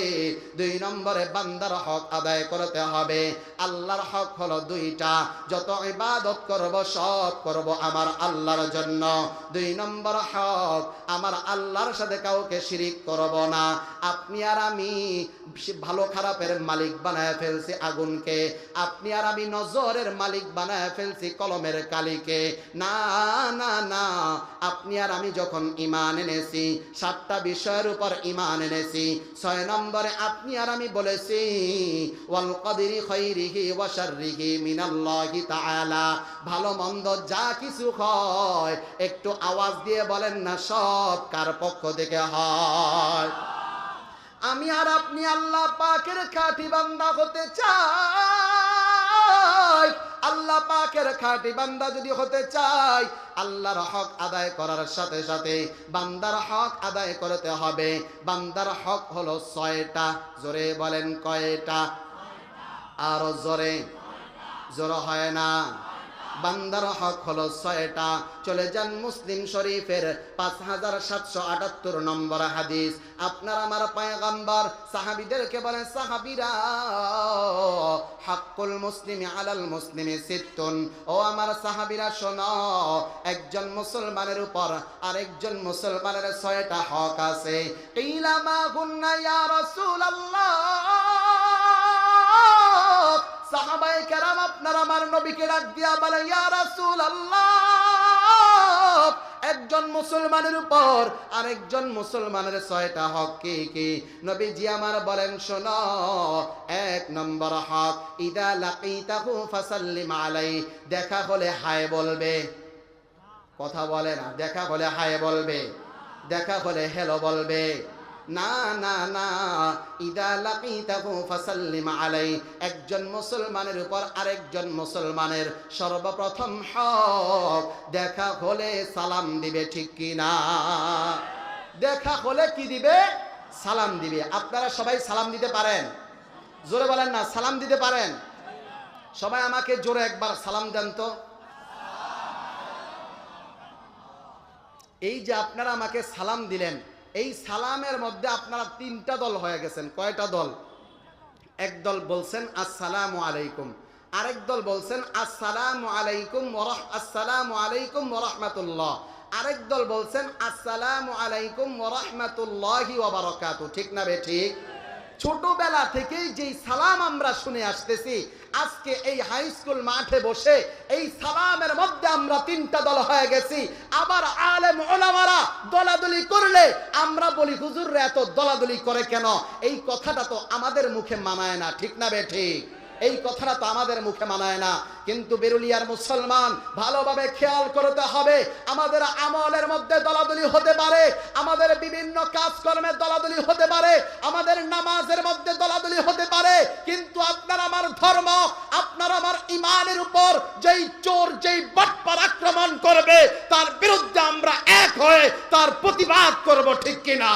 দুই নম্বরে বান্দার হক আদায় করতে হবে। আল্লাহর হক হলো দুইটা, যত ইবাদত করব সব করব আমার আল্লাহর জন্য। দুই নম্বর হক, আমার আল্লাহর সাথে কাউকে শিরিক করব না। আপনি আর আমি ভালো খারাপের মালিক বানায় ফেলছি আগুনকে, আপনি আর আমি নজরের মালিক বানায় ফেলছি কলমের কালিকে। না না না, আপনি আর আমি যখন ঈমান এনেছি, 7টা বিষয়ের উপর ঈমান এনেছি, 6 নম্বরে আপনি আর আমি বলেছি ওয়াল কদরি খাইরিহি ওয়া শাররিহি মিনাল্লাহি তাআলা, ভালো মন্দ যা কিছু হয় একটু আওয়াজ দিয়ে বলেন না, সব কার পক্ষ থেকে হয়? আমি আর আপনি আল্লাহ পাকের খাঁটি বান্দা হতে চাই। আল্লাহ পাকের খাঁটি বান্দা যদি হতে চাই, আল্লাহর হক আদায় করার সাথে সাথে বান্দার হক আদায় করতে হবে। বান্দার হক হলো 6টা। জোরে বলেন, কয়টা? আরো জোরে, জোর হয় না। বান্দার হক হলো 6টা। চলে যান মুসলিম শরীফের 5778 নম্বর হাদিস। আপনার আমার পয়গম্বর সাহাবীদেরকে বলেন, সাহাবীরা, হাক্কুল মুসলিমি আলাল মুসলিমি সিত্তুন, ও আমার সাহাবীরা শোনো, একজন মুসলমানের উপর আরেকজন মুসলমানের 6টা হক আছে। কিলা মা হুন্না ইয়া রাসূলুল্লাহ, সাহাবায়ে কেরাম আপনার আমার নবীকে ডাক দিয়া বলে, ইয়া রাসূলুল্লাহ, একজন মুসলমানের উপর আরেকজন মুসলমানের 6টা হক কি কি? নবীজি আমার বলেন, শোনো, 1 নম্বর হক, ইদা লাকিতাহু ফাসাল্লিম আলাইহি, দেখা হলে হায় বলবে। কথা বলে না, দেখা হলে হায় বলবে, দেখা হলে হ্যালো বলবে। না না না, ইদা লাকিতাহু ফাসাল্লিম আলাইহি, একজন মুসলমানের উপর আরেকজন মুসলমানের সর্বপ্রথম হক, দেখা হলে সালাম দিবে, ঠিক কি না? দেখা হলে কি দিবে? সালাম দিবে। আপনারা সবাই সালাম দিতে পারেন? জোরে বলেন না, সালাম দিতে পারেন? সবাই আমাকে জোরে একবার সালাম দেন তো। এই যে আপনারা আমাকে সালাম দিলেন, এই সালামের মধ্যে আপনারা 3টা দল হয়ে গেছেন। কয়টা দল? এক দল বলছেন আসসালামু আলাইকুম, আরেক দল বলছেন আসসালামু আলাইকুম আসসালামু আলাইকুম ওয়া রাহমাতুল্লাহ, আরেক দল বলছেন আসসালামু আলাইকুম ওয়া রাহমাতুল্লাহি ওয়া বারাকাতুহু। ঠিক না বে ঠিক? ছোটবেলা থেকেই যেই সালাম আমরা শুনে আসতেছি, আজকে এই হাই স্কুল মাঠে বসে এই সালামের মধ্যে আমরা তিনটা দল হয়ে গেছি। আবার আলেম ওলামারা দলাদলি করলে আমরা বলি হুজুররা এত দলাদলি করে কেন? এই কথাটা তো আমাদের মুখে মানায় না, ঠিক না বেঠিক? এই কথাটা তো আমাদের মুখে মানায় না। কিন্তু বেরুলিয়ার মুসলমান ভালোভাবে খেয়াল করতে হবে, আমাদের আমলের মধ্যে দলাদলি হতে পারে, আমাদের বিভিন্ন কাজকর্মে দলাদলি হতে পারে, আমাদের নামাজের মধ্যে দলাদলি হতে পারে, কিন্তু আপনার আমার ধর্ম, আপনার আমার ইমানের উপর যেই চোর যেই বাটপার আক্রমণ করবে তার বিরুদ্ধে আমরা এক হয়ে তার প্রতিবাদ করব, ঠিক কিনা?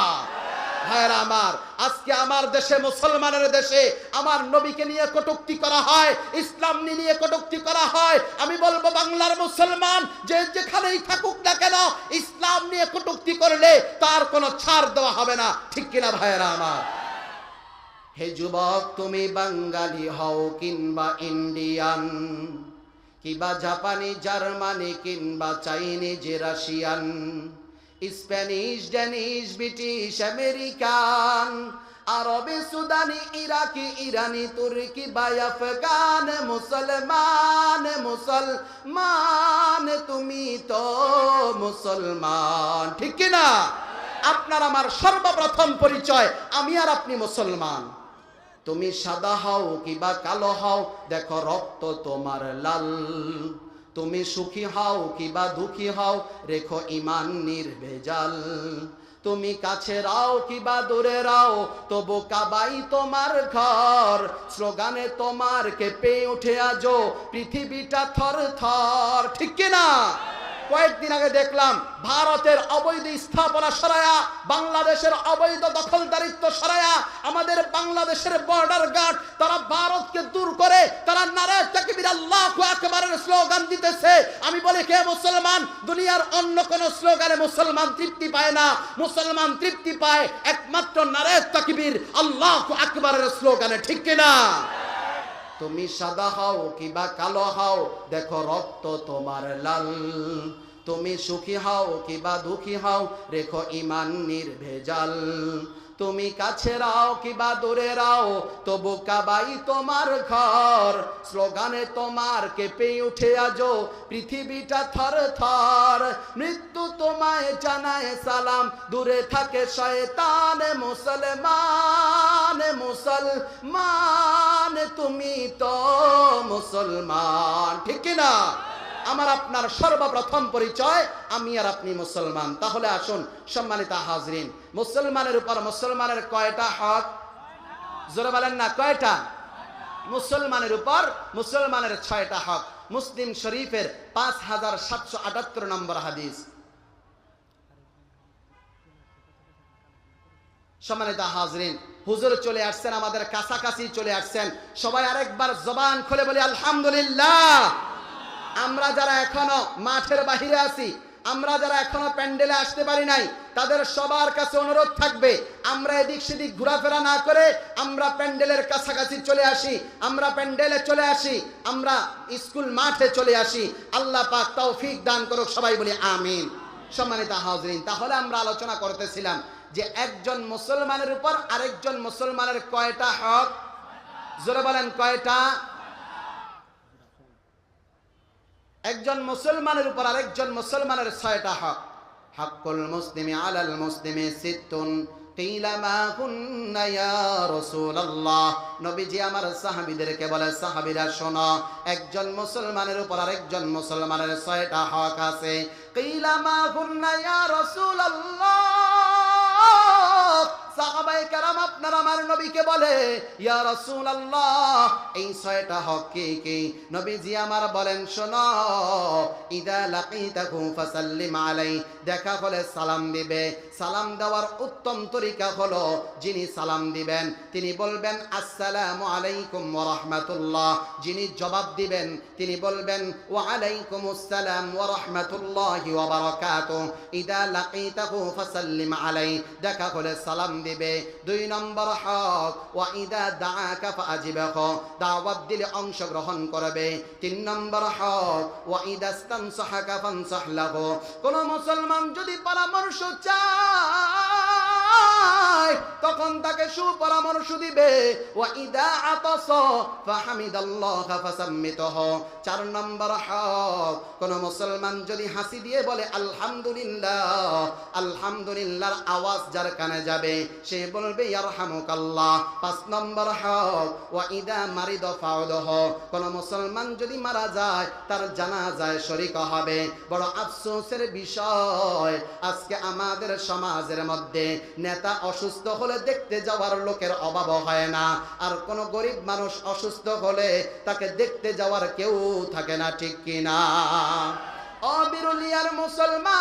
ভাইরা আমার, আজকে আমার দেশে, মুসলমানের দেশে আমার নবীকে নিয়ে কটূক্তি করা হয়, ইসলাম নিয়ে কটূক্তি করা হয়। আমি বলবো বাংলার মুসলমান যে যেখানেই থাকুক না কেন, ইসলাম নিয়ে কটূক্তি করলে তার কোনো ছাড় দেওয়া হবে না, ঠিক কিনা ভাইরা আমার? হে যুবক, তুমি বাঙালি হও কিংবা ইন্ডিয়ান, কিংবা জাপানি, জার্মানি কিংবা Chinese, Russian, Spanish, Danish, British, American, আরবে, সুদানি, ইরাকি, ইরানি, তুর্কি বা আফগান, মুসলমান, মুসলমান তুমি তো মুসলমান, ঠিক কিনা? আপনার আমার সর্বপ্রথম পরিচয়, আমি আর আপনি মুসলমান। তুমি সাদা হও কিবা কালো হও, দেখো রক্ত তোমার লাল। তুমি সুখী হও কিবা দুঃখী হও, রেখো ইমান নির্ভেজাল। তুমি কাছে রাও কিবা দূরে রাও, তবু কাবাই তোমার ঘর। স্লোগানে তোমার কেঁপে উঠে আজো পৃথিবীটা থর থর, ঠিক কিনা? কয়েকদিন আগে দেখলাম ভারতের অবৈধ স্থাপনা সরায়া, বাংলাদেশের অবৈধ দখলদারিত্ব সরায়া, আমাদের বাংলাদেশের বর্ডার গার্ড তারা ভারতকে দূর করে তারা নারে তাকবীর আল্লাহু আকবারের স্লোগান দিতেছে। আমি বলি, কে মুসলমান? দুনিয়ার অন্য কোন স্লোগানে মুসলমান তৃপ্তি পায় না, মুসলমান তৃপ্তি পায় একমাত্র নারে তাকবীর আল্লাহু আকবারের স্লোগানে, ঠিক কিনা? তুমি সাদা হও কিবা কালো হও, দেখো রক্ত তোমার লাল। তুমি সুখী হও কিবা দুঃখী হও, রেখো ইমান নির্ভেজাল। তুমি কাছে রাও কিবা দূরে রাও, তবু কাবাই তোমার ঘর। স্লোগানে তোমার কেঁপে উঠে আজো পৃথিবীটা থর থর। মৃত্যু তোমায় জানায় সালাম, দূরে থাকে শয়তান। মুসলমান, মুসলমান তুমি তো মুসলমান, ঠিক কিনা? আমার আপনার সর্বপ্রথম পরিচয়, আমি আর আপনি মুসলমান। তাহলে আসুন সম্মানিত হাজরিন, মুসলমানের উপর মুসলমানের কয়টা হক? জোরে বলেন না, কয়টা? মুসলমানের উপর মুসলমানের 6টা হক। মুসলিম শরীফের 5778 নম্বর হাদিস। সম্মানিত হাজরিন, হুজুর চলে আসছেন, আমাদের কাছাকাছি চলে আসছেন। সবাই আরেকবার জবান খুলে বলি আলহামদুলিল্লাহ। আমরা যারা এখনো মাঠের বাহিরে আছি, আমরা যারা এখনো প্যান্ডেলে আসতে পারি নাই, তাদের সবার কাছে অনুরোধ থাকবে, আমরা এদিক সেদিক ঘোরাফেরা না করে আমরা প্যান্ডেলের কাছাকাছি চলে আসি, আমরা প্যান্ডেলে চলে আসি, আমরা স্কুল মাঠে চলে আসি। আল্লাহ পাক তৌফিক দান করুক, সবাই বলি আমিন। সম্মানিত হাজরিন, তাহলে আমরা আলোচনা করতেছিলাম যে একজন মুসলমানের উপর আরেকজন মুসলমানের কয়টা হক? জোরে বলেন, কয়টা? একজন মুসলমানের উপর আরেকজন মুসলমানের 6টা হক। হাক্কুল মুসলিমি আলাল মুসলিমি সিত্তুন কিলা মা কুন্না ইয়া রাসূলুল্লাহ। নবীজি আমার সাহাবীদেরকে বলে, সাহাবীরা শোনো, একজন মুসলমানের উপর আরেকজন মুসলমানের 6টা হক আছে। কিলা মা কুন্না ইয়া রাসূলুল্লাহ। সাহাবায়ে কেরাম আপনার আমার নবীকে বলে, ইয়া রাসূলুল্লাহ, এই 6টা হক কি কি? নবীজি আমার বলেন, শোনো, ইদা লাকিতাহু ফাসাল্লিম আলাইহি, দেখা হলে সালাম দিবে। সালাম দেওয়ার উত্তম তরিকা হলো, যিনি সালাম দিবেন তিনি বলবেন আসসালামু আলাইকুম ওয়া রাহমাতুল্লাহ। যিনি জবাব দিবেন তিনি বলবেন ওয়া আলাইকুমুস সালাম ওয়া রাহমাতুল্লাহি ওয়া বারাকাতুহু। ইদা লাকিতাহু ফাসাল্লিম আলাইহি, দেখা হলে সালাম দিবে। 2 নম্বর হক, ওয়া ইদা দাআকা ফাআজিবহু, দাওয়াত দিলে অংশগ্রহণ করবে। 3 নম্বর হক, ওয়া ইদা ইস্তানসাহাকা ফানসাহ লাহু, কোন মুসলমান যদি পরামর্শ চায় যায় তখন তাকে সুপরামর্শ দিবে। ওয়া ইদা আতাসা ফাহামিদাল্লাহ ফাসাম্মিতুহু। 4 নম্বর হক, কোন মুসলমান যদি হাসি দিয়ে বলে আলহামদুলিল্লাহ, আলহামদুলিল্লাহর আওয়াজ যার কানে যাবে সে বলবে ইয়ারহামুকাল্লাহ। 5 নম্বর হক, ওয়া ইদা মারিদা ফাউদুহু। কোন মুসলমান যদি মারা যায় তার জানাজায় শরীক হবে। বড় আফসোসের বিষয়, আজকে আমাদের সমাজের মধ্যে নেতা অসুস্থ হলে দেখতে যাওয়ার লোকের অভাব হয় না, আর কোন গরিব মানুষ অসুস্থ হলে তাকে দেখতে যাওয়ার কেউ থাকে না, ঠিক কিনা? অবিরুলিয়ার মুসলমান,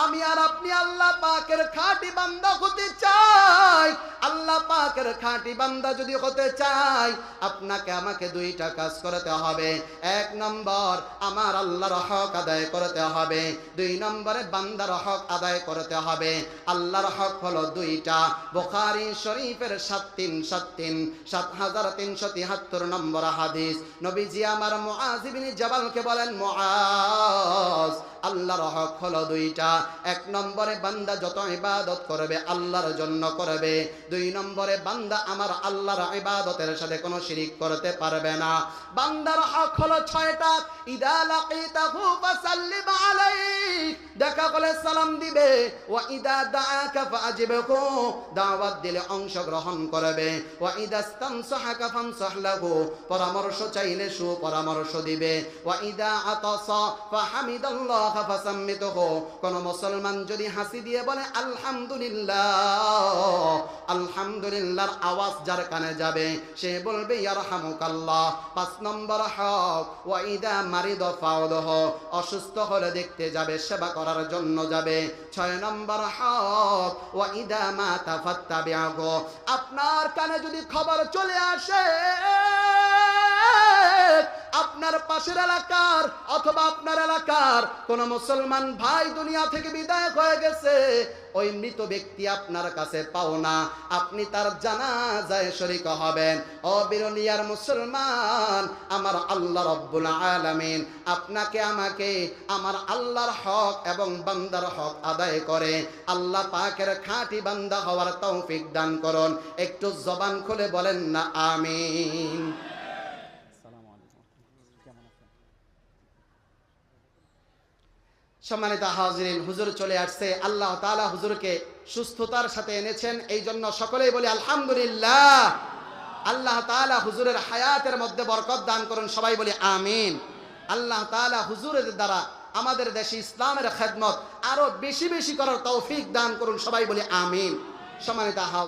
আমি আর আপনি আল্লাহ পাকের খাঁটি বান্দা হতে চাই। আল্লাহ পাকের খাঁটি বান্দা যদি হতে চাই, আপনাকে আমাকে 2টা কাজ করতে হবে। 1 নম্বর, আমার আল্লাহর হক আদায় করতে হবে। 2 নম্বরে বান্দার হক আদায় করতে হবে। আল্লাহর হক হলো 2টা। বুখারী শরীফের 7373 নম্বর হাদিস, নবীজি আমার মুআজ ইবনে জাবালকে বলেন, মুআজ, আল্লাহর হক হলো 2টা। 1 নম্বরে বান্দা যত ইবাদত করবে আল্লাহর জন্য করবে। 2 নম্বরে বান্দা আমার আল্লাহর ইবাদতের সাথে কোনো শিরিক করতে পারবে না। বান্দার হক হলো 6টা। ইদা লাকিতাহু ফাসাল্লিম আলাইহি, দেখা করলে সালাম দিবে। ওয়া ইদা দাআকা ফাআজিবহু, দাওয়াত দিলে অংশগ্রহণ করবে। ওয়া ইদা ইসতানসাহাকা ফানসাহ লাহু, পরামর্শ চাইলে সুপরামর্শ দিবে। ওয়া ইদা আতাসা ফাহামিদাল্লাহ ফাসাম্মিতুহু। কোন মুসলমান যদি হাসি দিয়ে বলে আলহামদুলিল্লাহ, আলহামদুলিল্লাহর আওয়াজ যার কানে যাবে সে বলবে ইয়ারহামুকাল্লাহ। 5 নম্বর হক, ওয়া ইদা মারিদা ফাউদুহু, অসুস্থ হলে দেখতে যাবে, সেবা করার জন্য যাবে। 6 নম্বর হক, ওয়া ইদা মাতা ফাত্তাবি'হু, আপনার কানে যদি খবর চলে আসে আপনার পাশের এলাকার অথবা আপনার এলাকার কোন মুসলমান ভাই দুনিয়া থেকে বিদায় হয়ে গেছে, ওই মৃত ব্যক্তি আপনার কাছে পাওনা, আপনি তার জানাজায় শরীক হবেন। ও বিরলিয়ার মুসলমান, আমার আল্লাহ রাব্বুল আলামিন আপনাকে আমাকে আমার আল্লাহর হক এবং বান্দার হক আদায় করে আল্লাহ পাকের খাঁটি বান্দা হওয়ার তৌফিক দান করুন। একটু জবান খুলে বলেন না আমিন। সম্মানিত হাজিরিন, হুজুর চলে আসছে। আল্লাহ তাআলা হুজুরকে সুস্থতার সাথে এনেছেন, এই জন্য সকলেই বলি আলহামদুলিল্লাহ। আল্লাহ তাআলা হুজুরের হায়াতের মধ্যে বরকত দান করুন, সবাই বলি আমিন। আল্লাহ তাআলা হুজুরের দ্বারা আমাদের দেশে ইসলামের খেদমত আরো বেশি বেশি করার তৌফিক দান করুন, সবাই বলি আমিন। সম্মানিত হাজিরিন।